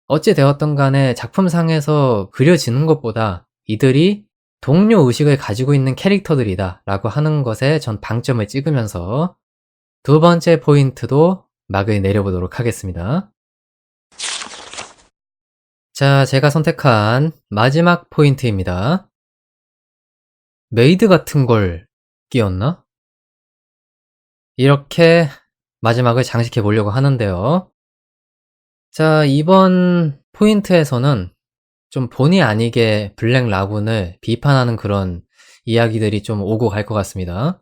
어찌 되었든 간에 작품상에서 그려지는 것보다 이들이 동료 의식을 가지고 있는 캐릭터들이다 라고 하는 것에 전 방점을 찍으면서 두 번째 포인트도 막을 내려보도록 하겠습니다. 자, 제가 선택한 마지막 포인트입니다. 메이드 같은 걸 끼웠나? 이렇게 마지막을 장식해 보려고 하는데요. 자, 이번 포인트에서는 좀 본의 아니게 블랙 라군을 비판하는 그런 이야기들이 좀 오고 갈 것 같습니다.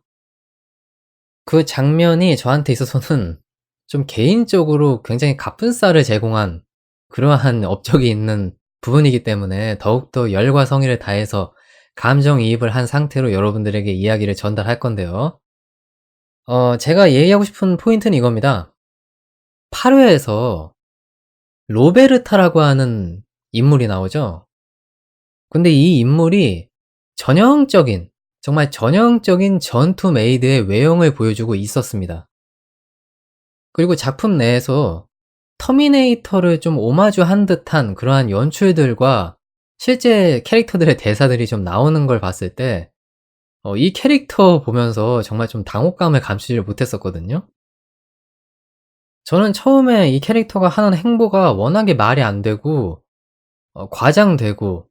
그 장면이 저한테 있어서는 좀 개인적으로 굉장히 갑분싸를 제공한 그러한 업적이 있는 부분이기 때문에 더욱더 열과 성의를 다해서 감정이입을 한 상태로 여러분들에게 이야기를 전달할 건데요. 제가 얘기하고 싶은 포인트는 이겁니다. 8회에서 로베르타라고 하는 인물이 나오죠. 근데 이 인물이 전형적인, 정말 전형적인 전투 메이드의 외형을 보여주고 있었습니다. 그리고 작품 내에서 터미네이터를 좀 오마주한 듯한 그러한 연출들과 실제 캐릭터들의 대사들이 좀 나오는 걸 봤을 때 이 캐릭터 보면서 정말 좀 당혹감을 감추지를 못했었거든요. 저는 처음에 이 캐릭터가 하는 행보가 워낙에 말이 안 되고 과장되고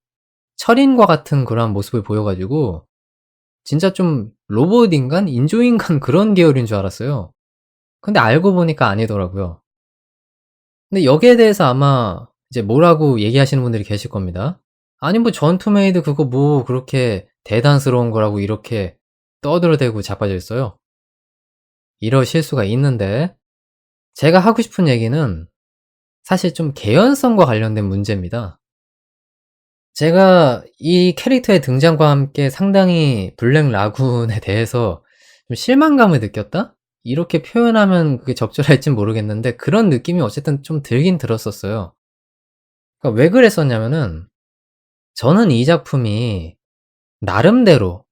철인과 같은 그러한 모습을 보여 가지고 진짜 좀 로봇 인간? 인조인간 그런 계열인 줄 알았어요. 근데 알고 보니까 아니더라고요. 근데 여기에 대해서 아마 이제 뭐라고 얘기하시는 분들이 계실 겁니다. "아니 뭐 전투 메이드 그거 뭐 그렇게 대단스러운 거라고 이렇게 떠들어대고 자빠져 있어요." 이러실 수가 있는데, 제가 하고 싶은 얘기는 사실 좀 개연성과 관련된 문제입니다. 제가 이 캐릭터의 등장과 함께 상당히 블랙 라군에 대해서 좀 실망감을 느꼈다? 이렇게 표현하면 그게 적절할진 모르겠는데 그런 느낌이 어쨌든 좀 들긴 들었었어요. 그러니까 왜 그랬었냐면은, 저는 이 작품이 나름대로,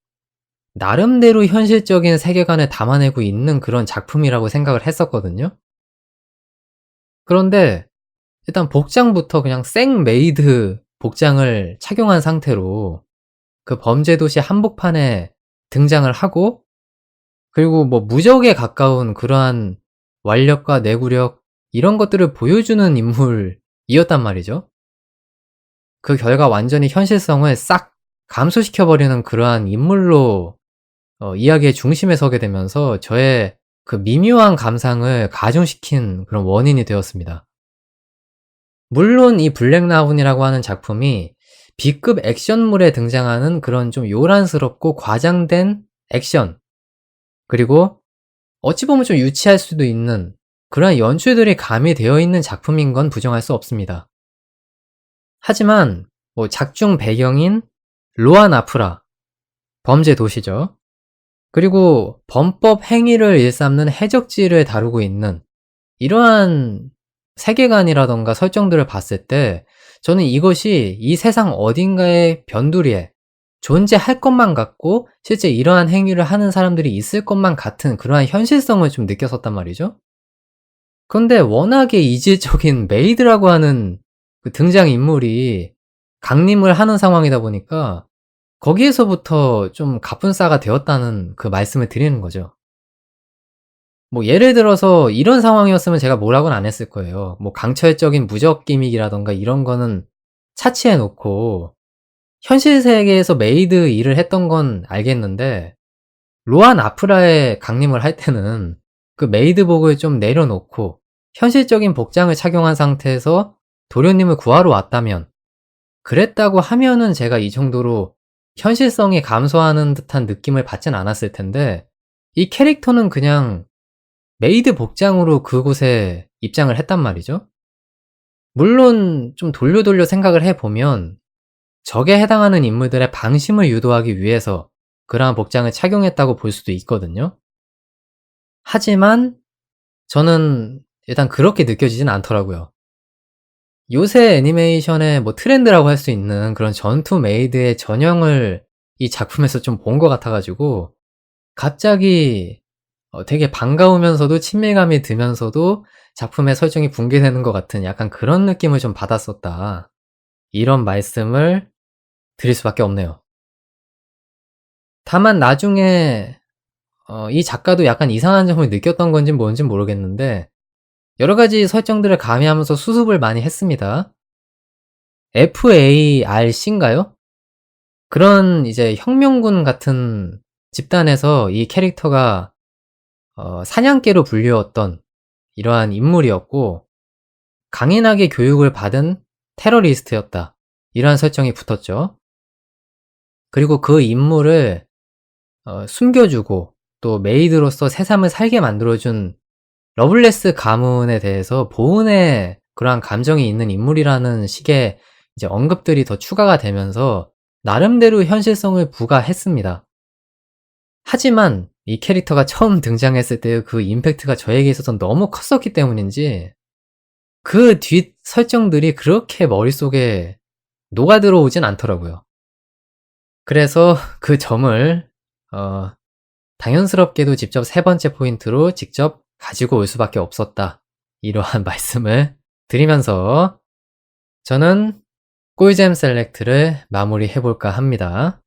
나름대로 현실적인 세계관을 담아내고 있는 그런 작품이라고 생각을 했었거든요. 그런데 일단 복장부터 그냥 생 메이드 복장을 착용한 상태로 그 범죄도시 한복판에 등장을 하고, 그리고 뭐 무적에 가까운 그러한 완력과 내구력 이런 것들을 보여주는 인물이었단 말이죠. 그 결과 완전히 현실성을 싹 감소시켜 버리는 그러한 인물로 이야기의 중심에 서게 되면서 저의 그 미묘한 감상을 가중시킨 그런 원인이 되었습니다. 물론 이 블랙 라군이라고 하는 작품이 B급 액션물에 등장하는 그런 좀 요란스럽고 과장된 액션, 그리고 어찌 보면 좀 유치할 수도 있는 그러한 연출들이 가미되어 있는 작품인 건 부정할 수 없습니다. 하지만 뭐 작중 배경인 로아나프라, 범죄 도시죠. 그리고 범법 행위를 일삼는 해적지를 다루고 있는 이러한 세계관이라던가 설정들을 봤을 때 저는 이것이 이 세상 어딘가의 변두리에 존재할 것만 같고 실제 이러한 행위를 하는 사람들이 있을 것만 같은 그러한 현실성을 좀 느꼈었단 말이죠. 그런데 워낙에 이질적인 메이드라고 하는 그 등장인물이 강림을 하는 상황이다 보니까 거기에서부터 좀 갑분싸가 되었다는 그 말씀을 드리는 거죠. 뭐 예를 들어서 이런 상황이었으면 제가 뭐라고는 안 했을 거예요. 뭐 강철적인 무적 기믹이라든가 이런 거는 차치해 놓고 현실 세계에서 메이드 일을 했던 건 알겠는데, 로안 아프라에 강림을 할 때는 그 메이드복을 좀 내려놓고 현실적인 복장을 착용한 상태에서 도련님을 구하러 왔다면, 그랬다고 하면은 제가 이 정도로 현실성이 감소하는 듯한 느낌을 받진 않았을 텐데, 이 캐릭터는 그냥 메이드 복장으로 그곳에 입장을 했단 말이죠. 물론 좀 돌려 생각을 해보면 적에 해당하는 인물들의 방심을 유도하기 위해서 그러한 복장을 착용했다고 볼 수도 있거든요. 하지만 저는 일단 그렇게 느껴지진 않더라고요. 요새 애니메이션의 뭐 트렌드라고 할 수 있는 그런 전투 메이드의 전형을 이 작품에서 좀 본 것 같아가지고 갑자기 되게 반가우면서도 친밀감이 들면서도 작품의 설정이 붕괴되는 것 같은 약간 그런 느낌을 좀 받았었다. 이런 말씀을 드릴 수밖에 없네요. 다만 나중에 이 작가도 약간 이상한 점을 느꼈던 건진 뭔진 모르겠는데 여러 가지 설정들을 가미하면서 수습을 많이 했습니다. FARC인가요? 그런 이제 혁명군 같은 집단에서 이 캐릭터가 사냥개로 불리웠던 이러한 인물이었고 강인하게 교육을 받은 테러리스트였다. 이러한 설정이 붙었죠. 그리고 그 인물을 숨겨주고 또 메이드로서 새삼을 살게 만들어준 러블레스 가문에 대해서 보은의 그러한 감정이 있는 인물이라는 식의 이제 언급들이 더 추가가 되면서 나름대로 현실성을 부과했습니다. 하지만 이 캐릭터가 처음 등장했을 때의 그 임팩트가 저에게 있어서 너무 컸었기 때문인지 그 뒷 설정들이 그렇게 머릿속에 녹아들어오진 않더라고요. 그래서 그 점을 당연스럽게도 직접 세 번째 포인트로 직접 가지고 올 수밖에 없었다. 이러한 말씀을 드리면서 저는 꿀잼 셀렉트를 마무리해볼까 합니다.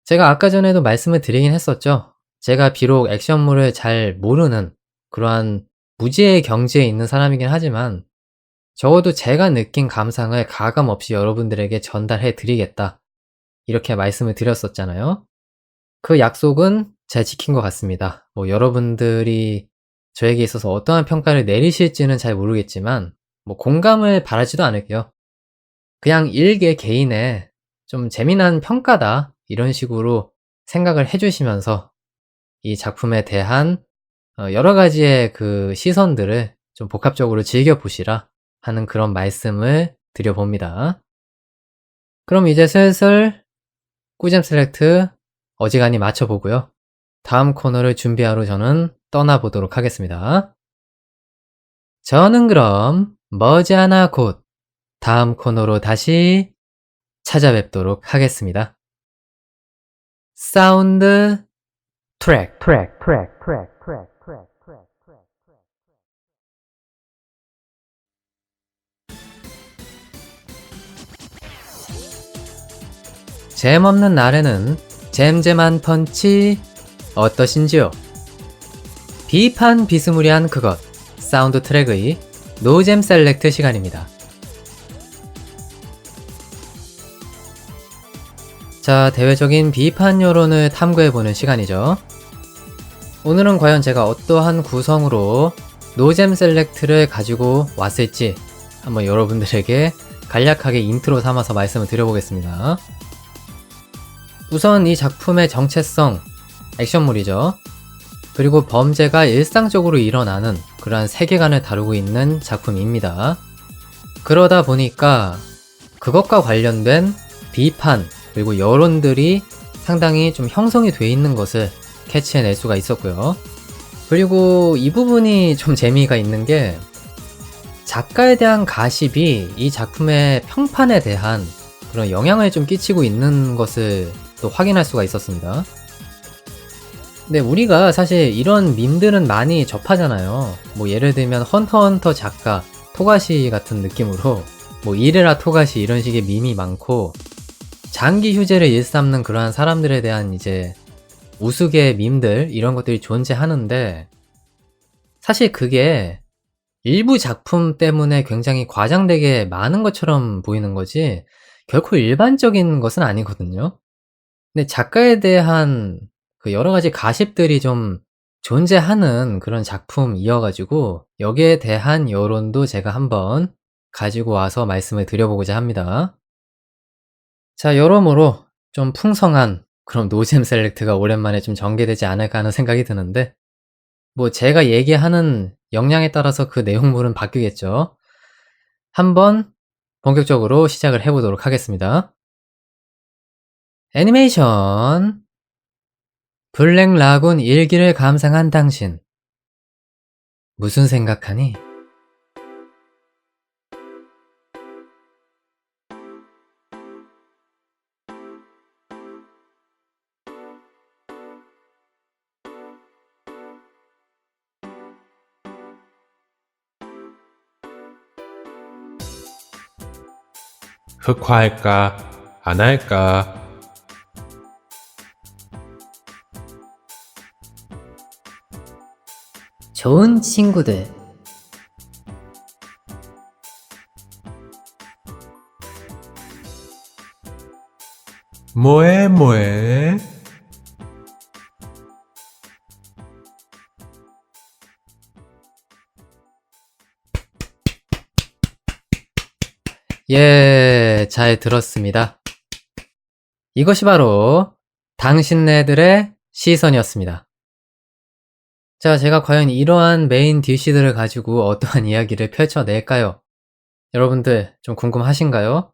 제가 아까 전에도 말씀을 드리긴 했었죠. 제가 비록 액션물을 잘 모르는 그러한 무지의 경지에 있는 사람이긴 하지만 적어도 제가 느낀 감상을 가감없이 여러분들에게 전달해 드리겠다. 이렇게 말씀을 드렸었잖아요. 그 약속은 잘 지킨 것 같습니다. 뭐 여러분들이 저에게 있어서 어떠한 평가를 내리실지는 잘 모르겠지만 뭐 공감을 바라지도 않을게요. 그냥 일개 개인의 좀 재미난 평가다 이런 식으로 생각을 해주시면서 이 작품에 대한 여러 가지의 그 시선들을 좀 복합적으로 즐겨보시라 하는 그런 말씀을 드려봅니다. 그럼 이제 슬슬 꿀잼 셀렉트 어지간히 맞춰보고요. 다음 코너를 준비하러 저는 떠나보도록 하겠습니다. 저는 그럼 머지않아 곧 다음 코너로 다시 찾아뵙도록 하겠습니다. 사운드 트랙. 잼 없는 날에는 잼잼한 펀치 어떠신지요? 비판 비스무리한 그것 사운드 트랙의 노잼 셀렉트 시간입니다. 자, 대외적인 비판 여론을 탐구해보는 시간이죠. 오늘은 과연 제가 어떠한 구성으로 노잼 셀렉트를 가지고 왔을지 한번 여러분들에게 간략하게 인트로 삼아서 말씀을 드려보겠습니다. 우선 이 작품의 정체성, 액션물이죠. 그리고 범죄가 일상적으로 일어나는 그러한 세계관을 다루고 있는 작품입니다. 그러다 보니까 그것과 관련된 비판 그리고 여론들이 상당히 좀 형성이 돼 있는 것을 캐치해낼 수가 있었고요. 그리고 이 부분이 좀 재미가 있는 게 작가에 대한 가십이 이 작품의 평판에 대한 그런 영향을 좀 끼치고 있는 것을 또 확인할 수가 있었습니다. 근데 우리가 사실 이런 밈들은 많이 접하잖아요. 뭐 예를 들면 헌터 작가 토가시 같은 느낌으로 뭐 이래라 토가시 이런 식의 밈이 많고 장기 휴재를 일삼는 그러한 사람들에 대한 이제 우스개 밈들 이런 것들이 존재하는데 사실 그게 일부 작품 때문에 굉장히 과장되게 많은 것처럼 보이는 거지 결코 일반적인 것은 아니거든요. 근데 작가에 대한 그 여러 가지 가십들이 좀 존재하는 그런 작품이어 가지고 여기에 대한 여론도 제가 한번 가지고 와서 말씀을 드려보고자 합니다. 자, 여러모로 좀 풍성한 그런 노잼 셀렉트가 오랜만에 좀 전개되지 않을까 하는 생각이 드는데, 뭐 제가 얘기하는 역량에 따라서 그 내용물은 바뀌겠죠. 한번 본격적으로 시작을 해 보도록 하겠습니다. 애니메이션 블랙 라군 일기를 감상한 당신, 무슨 생각하니? 흑화할까 안 할까? 좋은 친구들. 뭐해? 예, 잘 들었습니다. 이것이 바로 당신네들의 시선이었습니다. 자, 제가 과연 이러한 메인 DC들을 가지고 어떠한 이야기를 펼쳐낼까요? 여러분들 좀 궁금하신가요?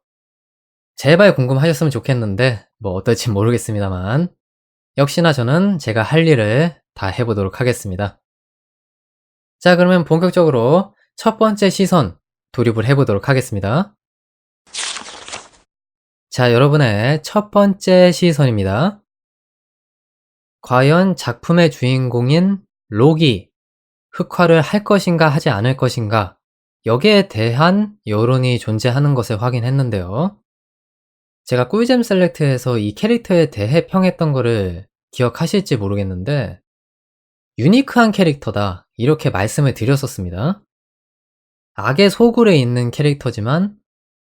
제발 궁금하셨으면 좋겠는데 뭐 어떨지 모르겠습니다만, 역시나 저는 제가 할 일을 다 해보도록 하겠습니다. 자, 그러면 본격적으로 첫 번째 시선 돌입을 해보도록 하겠습니다. 자, 여러분의 첫 번째 시선입니다. 과연 작품의 주인공인 록이 흑화를 할 것인가 하지 않을 것인가, 여기에 대한 여론이 존재하는 것을 확인했는데요. 제가 꿀잼 셀렉트에서 이 캐릭터에 대해 평했던 거를 기억하실지 모르겠는데, 유니크한 캐릭터다 이렇게 말씀을 드렸었습니다. 악의 소굴에 있는 캐릭터지만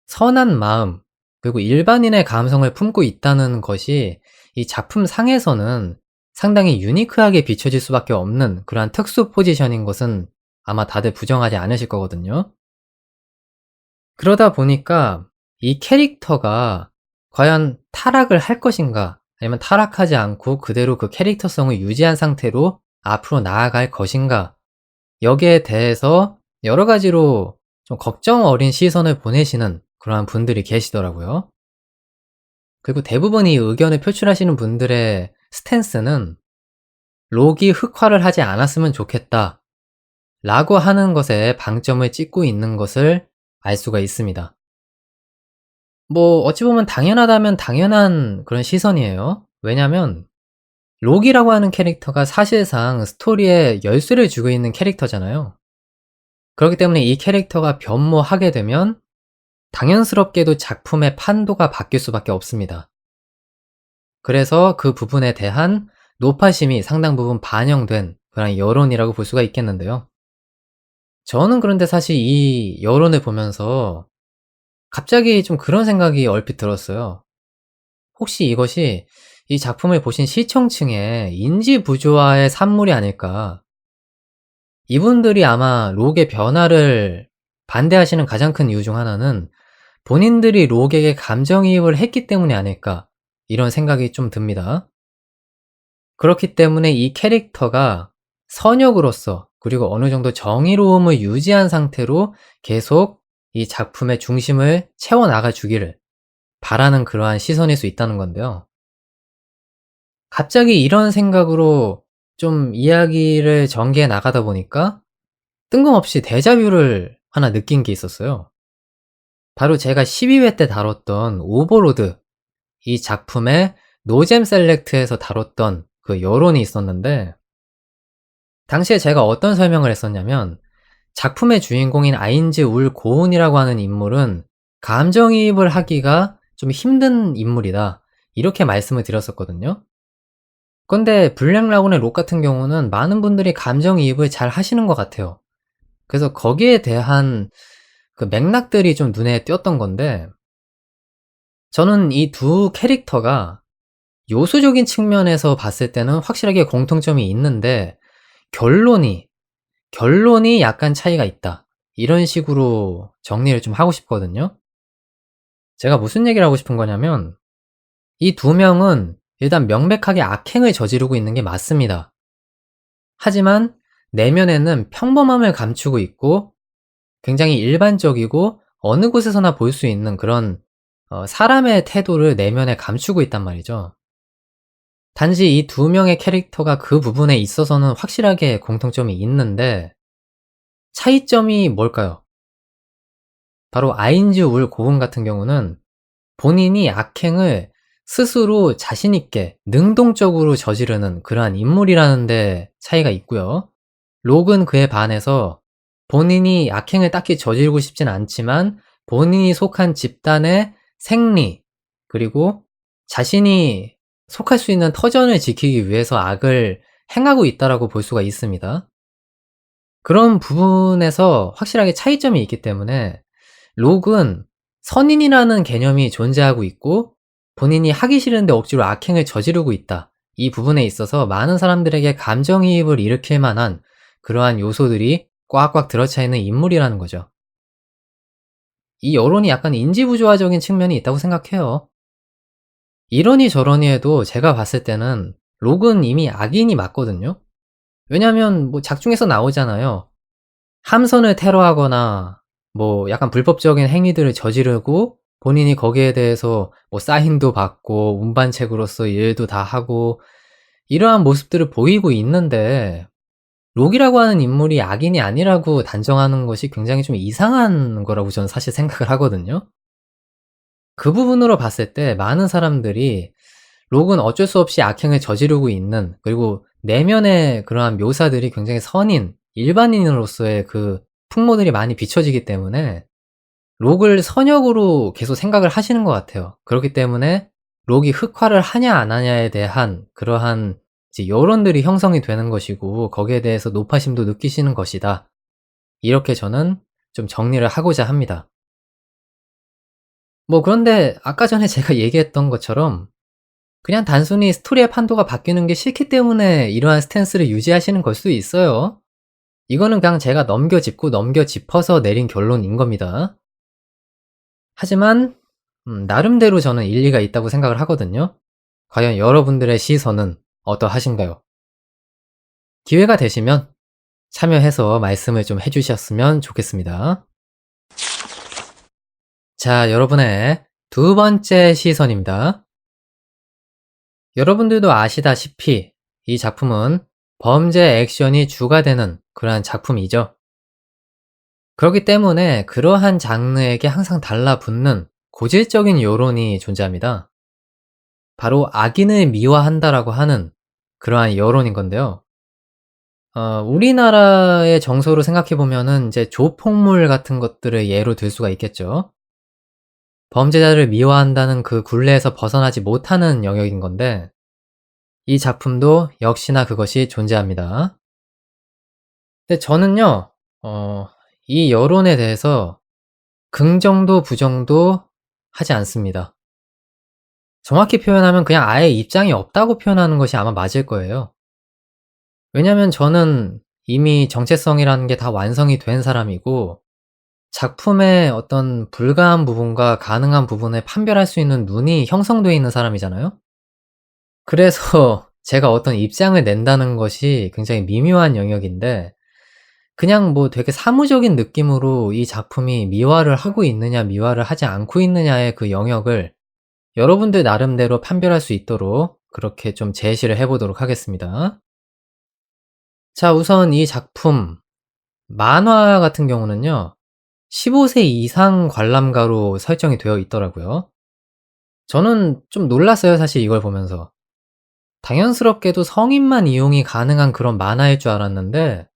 선한 마음, 그리고 일반인의 감성을 품고 있다는 것이 이 작품 상에서는 상당히 유니크하게 비춰질 수밖에 없는 그러한 특수 포지션인 것은 아마 다들 부정하지 않으실 거거든요. 그러다 보니까 이 캐릭터가 과연 타락을 할 것인가, 아니면 타락하지 않고 그대로 그 캐릭터성을 유지한 상태로 앞으로 나아갈 것인가, 여기에 대해서 여러 가지로 좀 걱정 어린 시선을 보내시는 그러한 분들이 계시더라고요. 그리고 대부분 이 의견을 표출하시는 분들의 스탠스는 록이 흑화를 하지 않았으면 좋겠다 라고 하는 것에 방점을 찍고 있는 것을 알 수가 있습니다. 뭐 어찌 보면 당연하다면 당연한 그런 시선이에요. 왜냐면 록이라고 하는 캐릭터가 사실상 스토리에 열쇠를 쥐고 있는 캐릭터잖아요. 그렇기 때문에 이 캐릭터가 변모하게 되면 당연스럽게도 작품의 판도가 바뀔 수밖에 없습니다. 그래서 그 부분에 대한 노파심이 상당 부분 반영된 그런 여론이라고 볼 수가 있겠는데요. 저는 그런데 사실 이 여론을 보면서 갑자기 좀 그런 생각이 얼핏 들었어요. 혹시 이것이 이 작품을 보신 시청층의 인지 부조화의 산물이 아닐까. 이분들이 아마 록의 변화를 반대하시는 가장 큰 이유 중 하나는 본인들이 록에게 감정이입을 했기 때문이 아닐까, 이런 생각이 좀 듭니다. 그렇기 때문에 이 캐릭터가 선역으로서, 그리고 어느 정도 정의로움을 유지한 상태로 계속 이 작품의 중심을 채워나가 주기를 바라는 그러한 시선일 수 있다는 건데요. 갑자기 이런 생각으로 좀 이야기를 전개해 나가다 보니까 뜬금없이 데자뷰를 하나 느낀 게 있었어요. 바로 제가 12회 때 다뤘던 오버로드, 이 작품의 노잼 셀렉트에서 다뤘던 그 여론이 있었는데, 당시에 제가 어떤 설명을 했었냐면, 작품의 주인공인 아인즈 울 고운이라고 하는 인물은 감정이입을 하기가 좀 힘든 인물이다, 이렇게 말씀을 드렸었거든요. 근데 블랙 라군의 록 같은 경우는 많은 분들이 감정이입을 잘 하시는 것 같아요. 그래서 거기에 대한 그 맥락들이 좀 눈에 띄었던 건데, 저는 이 두 캐릭터가 요소적인 측면에서 봤을 때는 확실하게 공통점이 있는데 결론이, 결론이 약간 차이가 있다. 이런 식으로 정리를 좀 하고 싶거든요. 제가 무슨 얘기를 하고 싶은 거냐면 이 두 명은 일단 명백하게 악행을 저지르고 있는 게 맞습니다. 하지만 내면에는 평범함을 감추고 있고 굉장히 일반적이고 어느 곳에서나 볼 수 있는 그런 사람의 태도를 내면에 감추고 있단 말이죠. 단지 이 두 명의 캐릭터가 그 부분에 있어서는 확실하게 공통점이 있는데 차이점이 뭘까요? 바로 아인즈 울 고은 같은 경우는 본인이 악행을 스스로 자신 있게 능동적으로 저지르는 그러한 인물이라는 데 차이가 있고요. 록은 그에 반해서 본인이 악행을 딱히 저지르고 싶진 않지만 본인이 속한 집단의 생리, 그리고 자신이 속할 수 있는 터전을 지키기 위해서 악을 행하고 있다라고 볼 수가 있습니다. 그런 부분에서 확실하게 차이점이 있기 때문에 록은 선인이라는 개념이 존재하고 있고 본인이 하기 싫은데 억지로 악행을 저지르고 있다. 이 부분에 있어서 많은 사람들에게 감정이입을 일으킬 만한 그러한 요소들이 꽉꽉 들어차 있는 인물이라는 거죠. 이 여론이 약간 인지부조화적인 측면이 있다고 생각해요. 이러니 저러니 해도 제가 봤을 때는 록은 이미 악인이 맞거든요. 왜냐면 뭐 작중에서 나오잖아요. 함선을 테러하거나 뭐 약간 불법적인 행위들을 저지르고 본인이 거기에 대해서 뭐 사인도 받고 운반책으로서 일도 다 하고 이러한 모습들을 보이고 있는데 록이라고 하는 인물이 악인이 아니라고 단정하는 것이 굉장히 좀 이상한 거라고 저는 사실 생각을 하거든요. 그 부분으로 봤을 때 많은 사람들이 록은 어쩔 수 없이 악행을 저지르고 있는, 그리고 내면의 그러한 묘사들이 굉장히 선인, 일반인으로서의 그 풍모들이 많이 비춰지기 때문에 록을 선역으로 계속 생각을 하시는 것 같아요. 그렇기 때문에 록이 흑화를 하냐 안 하냐에 대한 그러한 이제 여론들이 형성이 되는 것이고 거기에 대해서 노파심도 느끼시는 것이다. 이렇게 저는 좀 정리를 하고자 합니다. 뭐 그런데 아까 전에 제가 얘기했던 것처럼 그냥 단순히 스토리의 판도가 바뀌는 게 싫기 때문에 이러한 스탠스를 유지하시는 걸 수도 있어요. 이거는 그냥 제가 넘겨짚고 넘겨짚어서 내린 결론인 겁니다. 하지만 나름대로 저는 일리가 있다고 생각을 하거든요. 과연 여러분들의 시선은 어떠하신가요? 기회가 되시면 참여해서 말씀을 좀 해주셨으면 좋겠습니다. 자, 여러분의 두 번째 시선입니다. 여러분들도 아시다시피 이 작품은 범죄 액션이 주가 되는 그러한 작품이죠. 그렇기 때문에 그러한 장르에게 항상 달라붙는 고질적인 여론이 존재합니다. 바로 악인을 미화한다라고 하는 그러한 여론인 건데요. 우리나라의 정서로 생각해 보면은 이제 조폭물 같은 것들을 예로 들 수가 있겠죠. 범죄자를 미화한다는 그 굴레에서 벗어나지 못하는 영역인 건데 이 작품도 역시나 그것이 존재합니다. 근데 저는요, 이 여론에 대해서 긍정도 부정도 하지 않습니다. 정확히 표현하면 그냥 아예 입장이 없다고 표현하는 것이 아마 맞을 거예요. 왜냐면 저는 이미 정체성이라는 게 다 완성이 된 사람이고 작품의 어떤 불가한 부분과 가능한 부분을 판별할 수 있는 눈이 형성되어 있는 사람이잖아요. 그래서 제가 어떤 입장을 낸다는 것이 굉장히 미묘한 영역인데 그냥 뭐 되게 사무적인 느낌으로 이 작품이 미화를 하고 있느냐 미화를 하지 않고 있느냐의 그 영역을 여러분들 나름대로 판별할 수 있도록 그렇게 좀 제시를 해 보도록 하겠습니다. 자, 우선 이 작품 만화 같은 경우는요. 15세 이상 관람가로 설정이 되어 있더라고요. 저는 좀 놀랐어요, 사실 이걸 보면서. 당연스럽게도 성인만 이용이 가능한 그런 만화일 줄 알았는데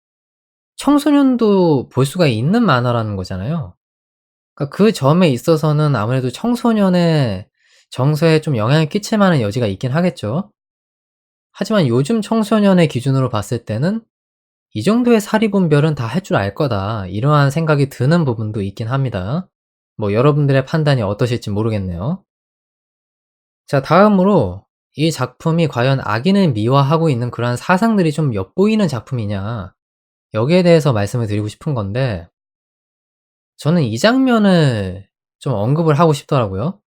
청소년도 볼 수가 있는 만화라는 거잖아요. 그러니까 그 점에 있어서는 아무래도 청소년의 정서에 좀 영향을 끼칠 만한 여지가 있긴 하겠죠. 하지만 요즘 청소년의 기준으로 봤을 때는 '이 정도의 사리 분별은 다 할 줄 알 거다.' 이러한 생각이 드는 부분도 있긴 합니다. 뭐 여러분들의 판단이 어떠실지 모르겠네요. 자, 다음으로 이 작품이 과연 악인을 미화하고 있는 그러한 사상들이 좀 엿보이는 작품이냐, 여기에 대해서 말씀을 드리고 싶은 건데, 저는 이 장면을 좀 언급을 하고 싶더라고요.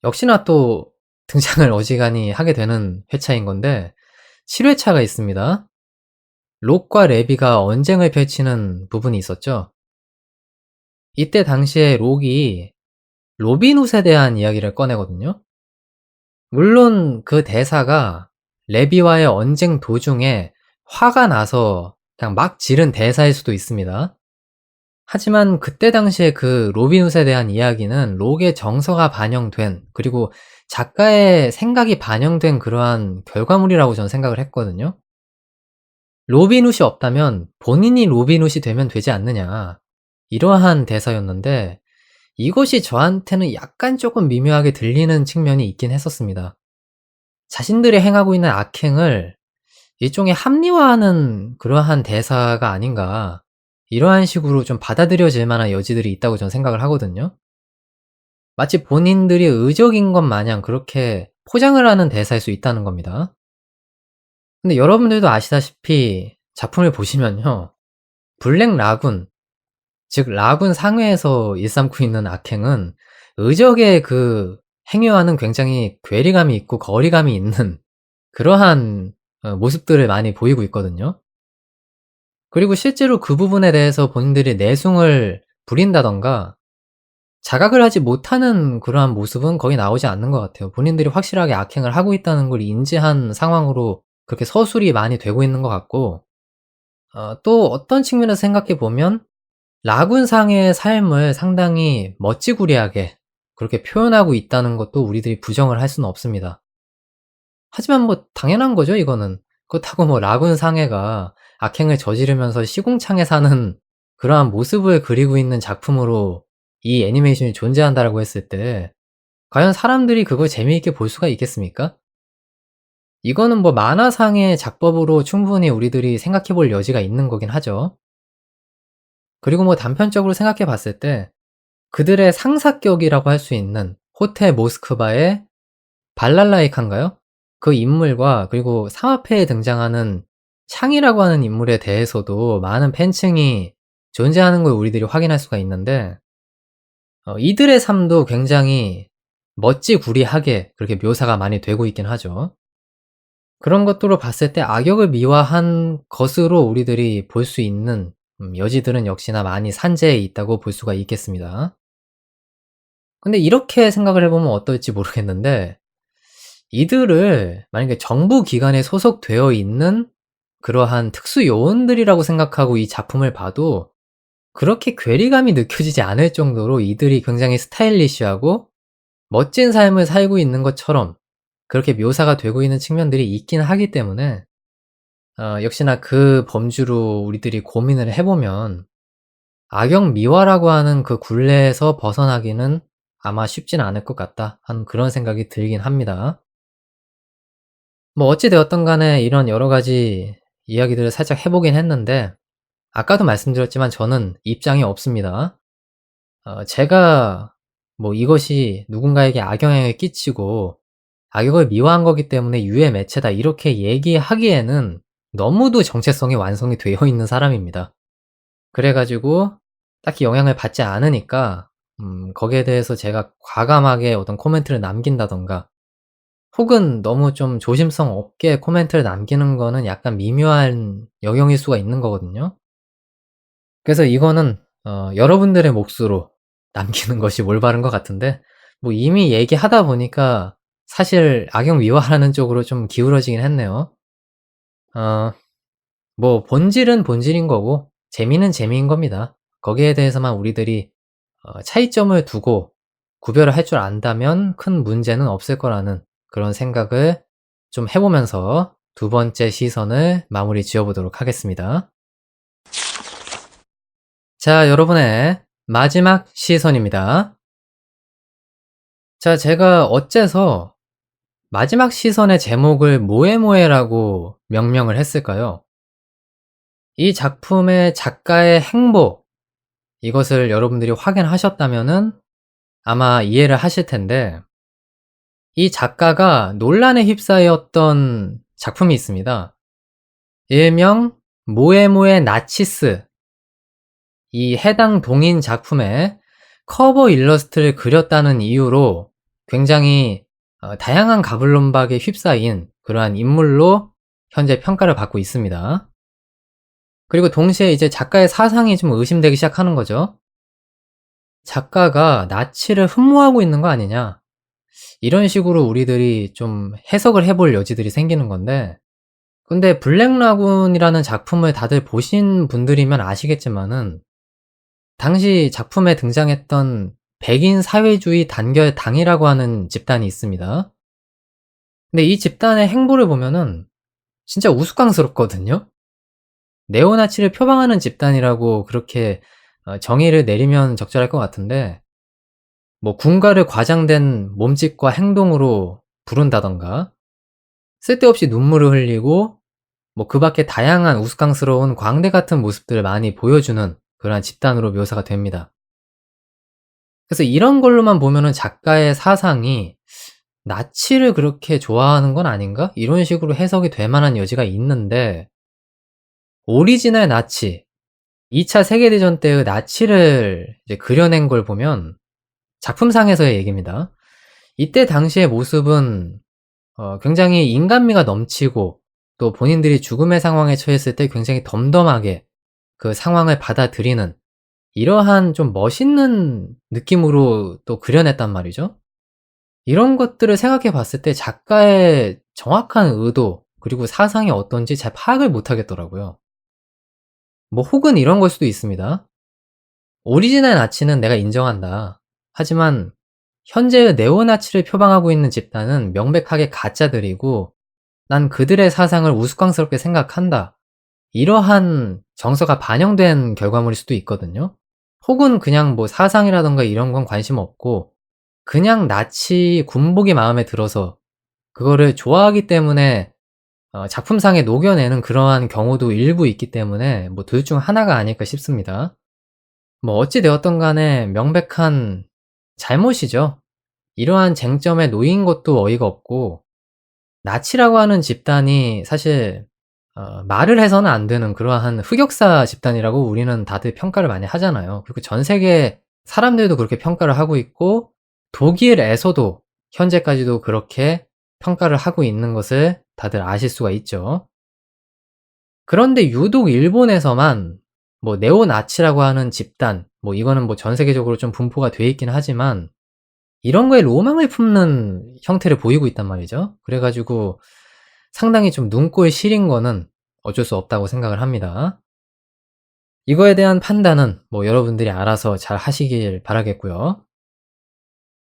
역시나 또 등장을 어지간히 하게 되는 회차인 건데, 7회차가 있습니다. 록과 레비가 언쟁을 펼치는 부분이 있었죠. 이때 당시에 록이 로빈훗에 대한 이야기를 꺼내거든요. 물론 그 대사가 레비와의 언쟁 도중에 화가 나서 그냥 막 지른 대사일 수도 있습니다. 하지만 그때 당시에 그 로빈훗에 대한 이야기는 록의 정서가 반영된, 그리고 작가의 생각이 반영된 그러한 결과물이라고 저는 생각을 했거든요. 로빈훗이 없다면 본인이 로빈훗이 되면 되지 않느냐, 이러한 대사였는데, 이것이 저한테는 약간 조금 미묘하게 들리는 측면이 있긴 했었습니다. 자신들이 행하고 있는 악행을 일종의 합리화하는 그러한 대사가 아닌가, 이러한 식으로 좀 받아들여질 만한 여지들이 있다고 저는 생각을 하거든요. 마치 본인들이 의적인 것 마냥 그렇게 포장을 하는 대사일 수 있다는 겁니다. 근데 여러분들도 아시다시피 작품을 보시면요, 블랙 라군, 즉 라군 상회에서 일삼고 있는 악행은 의적의 그 행위와는 굉장히 괴리감이 있고 거리감이 있는 그러한 모습들을 많이 보이고 있거든요. 그리고 실제로 그 부분에 대해서 본인들이 내숭을 부린다던가 자각을 하지 못하는 그러한 모습은 거의 나오지 않는 것 같아요. 본인들이 확실하게 악행을 하고 있다는 걸 인지한 상황으로 그렇게 서술이 많이 되고 있는 것 같고, 또 어떤 측면에서 생각해 보면 라군상의 삶을 상당히 멋지구리하게 그렇게 표현하고 있다는 것도 우리들이 부정을 할 수는 없습니다. 하지만 뭐 당연한 거죠, 이거는. 그렇다고 뭐 라군상해가 악행을 저지르면서 시궁창에 사는 그러한 모습을 그리고 있는 작품으로 이 애니메이션이 존재한다라고 했을 때 과연 사람들이 그걸 재미있게 볼 수가 있겠습니까? 이거는 뭐 만화상의 작법으로 충분히 우리들이 생각해 볼 여지가 있는 거긴 하죠. 그리고 뭐 단편적으로 생각해 봤을 때 그들의 상사격이라고 할 수 있는 호텔 모스크바의 발랄라이카인가요? 그 인물과 그리고 3화패에 등장하는 샹이라고 하는 인물에 대해서도 많은 팬층이 존재하는 걸 우리들이 확인할 수가 있는데, 이들의 삶도 굉장히 멋지구리하게 그렇게 묘사가 많이 되고 있긴 하죠. 그런 것들로 봤을 때 악역을 미화한 것으로 우리들이 볼 수 있는 여지들은 역시나 많이 산재해 있다고 볼 수가 있겠습니다. 근데 이렇게 생각을 해보면 어떨지 모르겠는데, 이들을 만약에 정부 기관에 소속되어 있는 그러한 특수 요원들이라고 생각하고 이 작품을 봐도 그렇게 괴리감이 느껴지지 않을 정도로 이들이 굉장히 스타일리시하고 멋진 삶을 살고 있는 것처럼 그렇게 묘사가 되고 있는 측면들이 있긴 하기 때문에, 역시나 그 범주로 우리들이 고민을 해보면 악역 미화라고 하는 그 굴레에서 벗어나기는 아마 쉽진 않을 것 같다 하는 그런 생각이 들긴 합니다. 뭐 어찌 되었든 간에 이런 여러 가지 이야기들을 살짝 해보긴 했는데, 아까도 말씀드렸지만 저는 입장이 없습니다. 제가 뭐 이것이 누군가에게 악영향을 끼치고 악역을 미화한 거기 때문에 유해 매체다 이렇게 얘기하기에는 너무도 정체성이 완성이 되어 있는 사람입니다. 그래 가지고 딱히 영향을 받지 않으니까 거기에 대해서 제가 과감하게 어떤 코멘트를 남긴다던가 혹은 너무 좀 조심성 없게 코멘트를 남기는 거는 약간 미묘한 영역일 수가 있는 거거든요. 그래서 이거는 여러분들의 몫으로 남기는 것이 올바른 것 같은데, 뭐 이미 얘기하다 보니까 사실 악역 미화하는 쪽으로 좀 기울어지긴 했네요. 어 뭐 본질은 본질인 거고 재미는 재미인 겁니다. 거기에 대해서만 우리들이 차이점을 두고 구별을 할 줄 안다면 큰 문제는 없을 거라는 그런 생각을 좀 해 보면서 두 번째 시선을 마무리 지어 보도록 하겠습니다. 자, 여러분의 마지막 시선입니다. 자, 제가 어째서 마지막 시선의 제목을 모에모에라고 명명을 했을까요? 이 작품의 작가의 행보, 이것을 여러분들이 확인하셨다면은 아마 이해를 하실 텐데, 이 작가가 논란에 휩싸였던 작품이 있습니다. 일명 모에모에 나치스, 이 해당 동인 작품에 커버 일러스트를 그렸다는 이유로 굉장히 다양한 가불론박에 휩싸인 그러한 인물로 현재 평가를 받고 있습니다. 그리고 동시에 이제 작가의 사상이 좀 의심되기 시작하는 거죠. 작가가 나치를 흠모하고 있는 거 아니냐, 이런 식으로 우리들이 좀 해석을 해볼 여지들이 생기는 건데, 근데 블랙라군이라는 작품을 다들 보신 분들이면 아시겠지만은 당시 작품에 등장했던 백인 사회주의 단결당이라고 하는 집단이 있습니다. 근데 이 집단의 행보를 보면은 진짜 우스꽝스럽거든요. 네오나치를 표방하는 집단이라고 그렇게 정의를 내리면 적절할 것 같은데, 뭐 군가를 과장된 몸짓과 행동으로 부른다던가, 쓸데없이 눈물을 흘리고 뭐 그 밖에 다양한 우스꽝스러운 광대 같은 모습들을 많이 보여주는 그러한 집단으로 묘사가 됩니다. 그래서 이런 걸로만 보면은 작가의 사상이 나치를 그렇게 좋아하는 건 아닌가? 이런 식으로 해석이 될 만한 여지가 있는데, 오리지널 나치, 2차 세계대전 때의 나치를 이제 그려낸 걸 보면, 작품상에서의 얘기입니다. 이때 당시의 모습은 굉장히 인간미가 넘치고, 또 본인들이 죽음의 상황에 처했을 때 굉장히 덤덤하게 그 상황을 받아들이는 이러한 좀 멋있는 느낌으로 또 그려냈단 말이죠. 이런 것들을 생각해 봤을 때 작가의 정확한 의도 그리고 사상이 어떤지 잘 파악을 못 하겠더라고요. 뭐 혹은 이런 걸 수도 있습니다. 오리지널 나치는 내가 인정한다. 하지만 현재의 네오나치를 표방하고 있는 집단은 명백하게 가짜들이고 난 그들의 사상을 우스꽝스럽게 생각한다. 이러한 정서가 반영된 결과물일 수도 있거든요. 혹은 그냥 뭐 사상이라던가 이런 건 관심 없고 그냥 나치 군복이 마음에 들어서 그거를 좋아하기 때문에 작품상에 녹여내는 그러한 경우도 일부 있기 때문에 뭐 둘 중 하나가 아닐까 싶습니다. 뭐 어찌 되었던 간에 명백한 잘못이죠. 이러한 쟁점에 놓인 것도 어이가 없고, 나치라고 하는 집단이 사실 말을 해서는 안 되는 그러한 흑역사 집단이라고 우리는 다들 평가를 많이 하잖아요. 그리고 전 세계 사람들도 그렇게 평가를 하고 있고, 독일에서도 현재까지도 그렇게 평가를 하고 있는 것을 다들 아실 수가 있죠. 그런데 유독 일본에서만 뭐 네오나치라고 하는 집단, 뭐 이거는 뭐 전 세계적으로 좀 분포가 돼 있긴 하지만 이런 거에 로망을 품는 형태를 보이고 있단 말이죠. 그래가지고 상당히 좀 눈꼴 시린 거는 어쩔 수 없다고 생각을 합니다. 이거에 대한 판단은 뭐 여러분들이 알아서 잘 하시길 바라겠고요.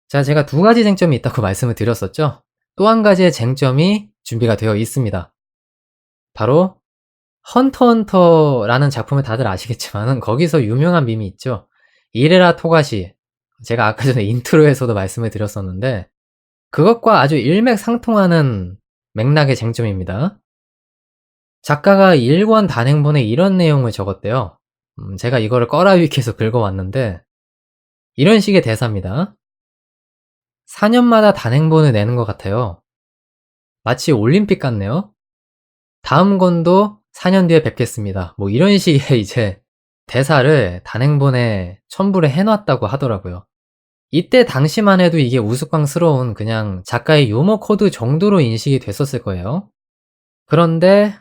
자, 제가 두 가지 쟁점이 있다고 말씀을 드렸었죠. 또 한 가지의 쟁점이 준비가 되어 있습니다. 바로 헌터헌터라는 작품을 다들 아시겠지만은 거기서 유명한 밈이 있죠. 이레라 토가시. 제가 아까 전에 인트로에서도 말씀을 드렸었는데 그것과 아주 일맥상통하는 맥락의 쟁점입니다. 작가가 일권 단행본에 이런 내용을 적었대요. 제가 이거를 꺼라위키에서 긁어왔는데 이런 식의 대사입니다. 4년마다 단행본을 내는 것 같아요. 마치 올림픽 같네요. 다음 권도 4년 뒤에 뵙겠습니다. 뭐 이런 식의 이제 대사를 단행본에 첨부를 해놨다고 하더라고요. 이때 당시만 해도 이게 우스꽝스러운 그냥 작가의 유머 코드 정도로 인식이 됐었을 거예요. 그런데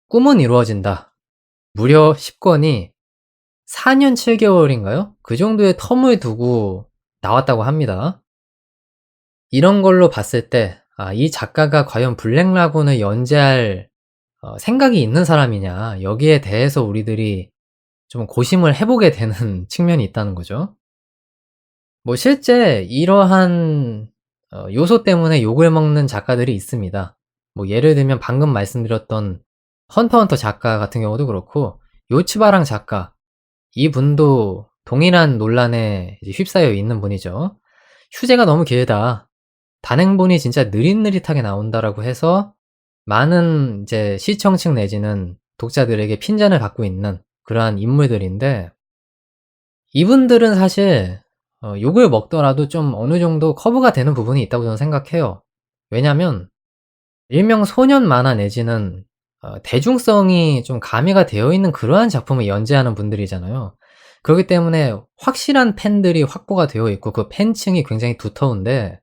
꿈은 이루어진다. 무려 10권이 4년 7개월인가요? 그 정도의 텀을 두고 나왔다고 합니다. 이런 걸로 봤을 때, 이 작가가 과연 블랙라군을 연재할 생각이 있는 사람이냐, 여기에 대해서 우리들이 좀 고심을 해보게 되는 측면이 있다는 거죠. 뭐 실제 이러한 요소 때문에 욕을 먹는 작가들이 있습니다. 뭐 예를 들면 방금 말씀드렸던 헌터헌터 작가 같은 경우도 그렇고, 요츠바랑 작가, 이분도 동일한 논란에 휩싸여 있는 분이죠. 휴재가 너무 길다. 단행본이 진짜 느릿느릿하게 나온다라고 해서 많은 이제 시청층 내지는 독자들에게 핀잔을 받고 있는 그러한 인물들인데, 이분들은 사실 욕을 먹더라도 좀 어느 정도 커버가 되는 부분이 있다고 저는 생각해요. 왜냐면 일명 소년 만화 내지는 대중성이 좀 가미가 되어 있는 그러한 작품을 연재하는 분들이잖아요. 그렇기 때문에 확실한 팬들이 확보가 되어 있고 그 팬층이 굉장히 두터운데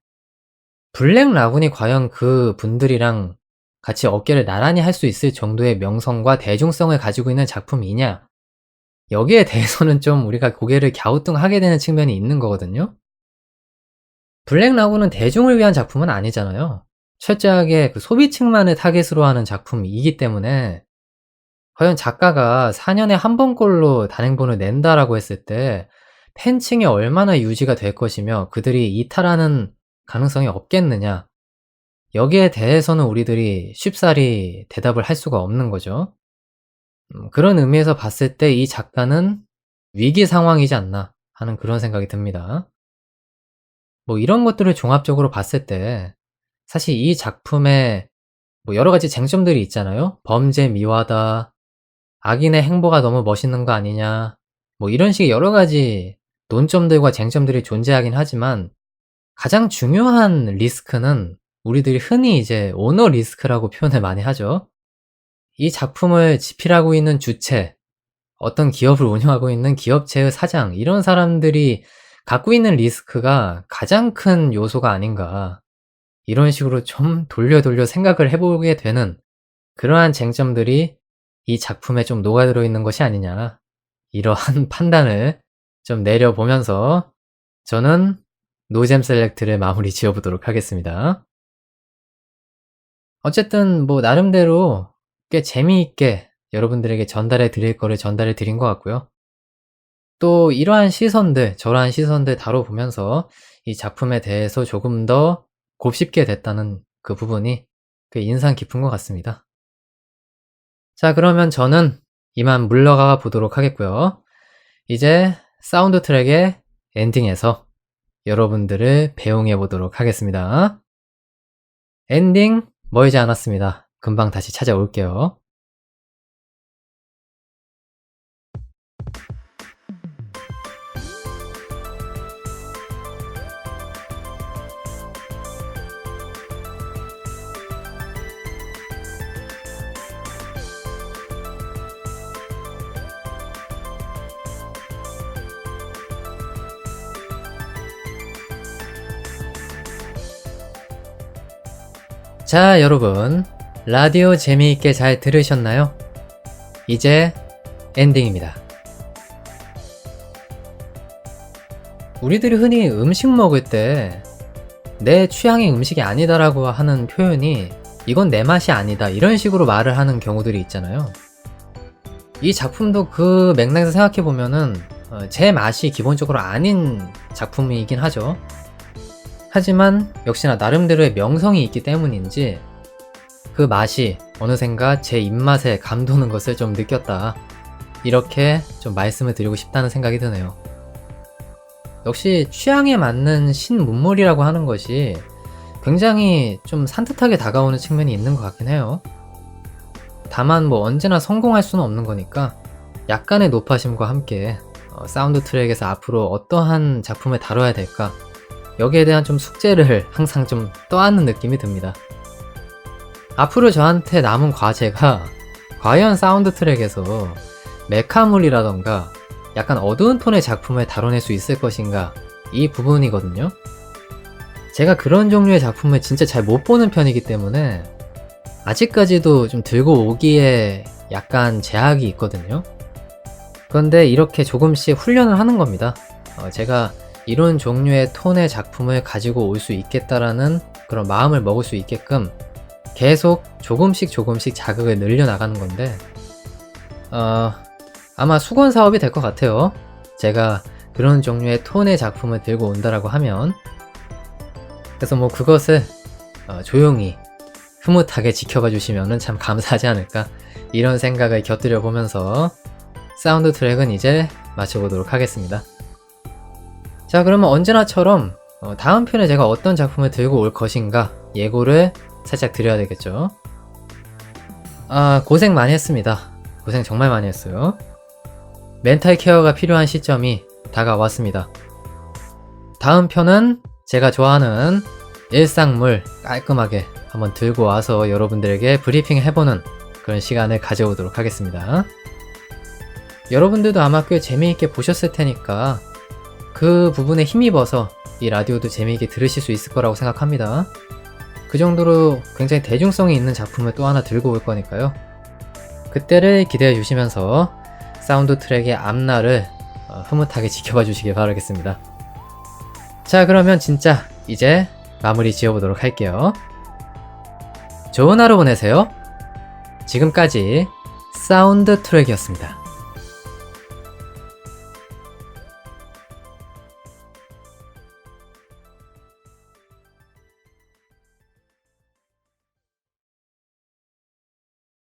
블랙 라군이 과연 그 분들이랑 같이 어깨를 나란히 할 수 있을 정도의 명성과 대중성을 가지고 있는 작품이냐? 여기에 대해서는 좀 우리가 고개를 갸우뚱하게 되는 측면이 있는 거거든요. 블랙 라군은 대중을 위한 작품은 아니잖아요. 철저하게 그 소비층만을 타깃으로 하는 작품이기 때문에 과연 작가가 4년에 한 번꼴로 단행본을 낸다라고 했을 때 팬층이 얼마나 유지가 될 것이며 그들이 이탈하는 가능성이 없겠느냐. 여기에 대해서는 우리들이 쉽사리 대답을 할 수가 없는 거죠. 그런 의미에서 봤을 때 이 작가는 위기 상황이지 않나 하는 그런 생각이 듭니다. 뭐 이런 것들을 종합적으로 봤을 때 사실 이 작품에 뭐 여러 가지 쟁점들이 있잖아요. 범죄 미화다, 악인의 행보가 너무 멋있는 거 아니냐, 뭐 이런 식의 여러 가지 논점들과 쟁점들이 존재하긴 하지만 가장 중요한 리스크는 우리들이 흔히 이제 오너 리스크라고 표현을 많이 하죠. 이 작품을 집필하고 있는 주체, 어떤 기업을 운영하고 있는 기업체의 사장, 이런 사람들이 갖고 있는 리스크가 가장 큰 요소가 아닌가. 이런 식으로 좀 돌려 생각을 해보게 되는 그러한 쟁점들이 이 작품에 좀 녹아들어 있는 것이 아니냐. 이러한 판단을 좀 내려보면서 저는 노잼 셀렉트를 마무리 지어보도록 하겠습니다. 어쨌든 뭐 나름대로 꽤 재미있게 여러분들에게 전달해 드릴 거를 전달해 드린 것 같고요. 또 이러한 시선들, 저러한 시선들 다뤄보면서 이 작품에 대해서 조금 더 곱씹게 됐다는 그 부분이 꽤 인상 깊은 것 같습니다. 자, 그러면 저는 이만 물러가 보도록 하겠고요. 이제 사운드 트랙의 엔딩에서 여러분들을 배웅해 보도록 하겠습니다. 엔딩 멀지 않았습니다. 금방 다시 찾아올게요. 자, 여러분, 라디오 재미있게 잘 들으셨나요? 이제 엔딩입니다. 우리들이 흔히 음식 먹을 때 내 취향의 음식이 아니다라고 하는 표현이 이건 내 맛이 아니다 이런 식으로 말을 하는 경우들이 있잖아요. 이 작품도 그 맥락에서 생각해보면은 제 맛이 기본적으로 아닌 작품이긴 하죠. 하지만 역시나 나름대로의 명성이 있기 때문인지 그 맛이 어느샌가 제 입맛에 감도는 것을 좀 느꼈다, 이렇게 좀 말씀을 드리고 싶다는 생각이 드네요. 역시 취향에 맞는 신문물이라고 하는 것이 굉장히 좀 산뜻하게 다가오는 측면이 있는 것 같긴 해요. 다만 뭐 언제나 성공할 수는 없는 거니까 약간의 노파심과 함께 사운드 트랙에서 앞으로 어떠한 작품을 다뤄야 될까, 여기에 대한 좀 숙제를 항상 좀 떠안는 느낌이 듭니다. 앞으로 저한테 남은 과제가 과연 사운드 트랙에서 메카물이라던가 약간 어두운 톤의 작품을 다뤄낼 수 있을 것인가, 이 부분이거든요. 제가 그런 종류의 작품을 진짜 잘 못 보는 편이기 때문에 아직까지도 좀 들고 오기에 약간 제약이 있거든요. 그런데 이렇게 조금씩 훈련을 하는 겁니다. 제가 이런 종류의 톤의 작품을 가지고 올 수 있겠다라는 그런 마음을 먹을 수 있게끔 계속 조금씩 자극을 늘려나가는 건데 아마 수건 사업이 될 것 같아요. 제가 그런 종류의 톤의 작품을 들고 온다라고 하면. 그래서 뭐 그것을 조용히 흐뭇하게 지켜봐 주시면 참 감사하지 않을까, 이런 생각을 곁들여 보면서 사운드 트랙은 이제 마쳐보도록 하겠습니다. 자, 그러면 언제나처럼 다음 편에 제가 어떤 작품을 들고 올 것인가 예고를 살짝 드려야 되겠죠. 고생 많이 했습니다. 고생 정말 많이 했어요. 멘탈 케어가 필요한 시점이 다가왔습니다. 다음 편은 제가 좋아하는 일상물 깔끔하게 한번 들고 와서 여러분들에게 브리핑 해보는 그런 시간을 가져오도록 하겠습니다. 여러분들도 아마 꽤 재미있게 보셨을 테니까 그 부분에 힘입어서 이 라디오도 재미있게 들으실 수 있을 거라고 생각합니다. 그 정도로 굉장히 대중성이 있는 작품을 또 하나 들고 올 거니까요. 그때를 기대해 주시면서 사운드 트랙의 앞날을 흐뭇하게 지켜봐 주시길 바라겠습니다. 자, 그러면 진짜 이제 마무리 지어보도록 할게요. 좋은 하루 보내세요. 지금까지 사운드 트랙이었습니다.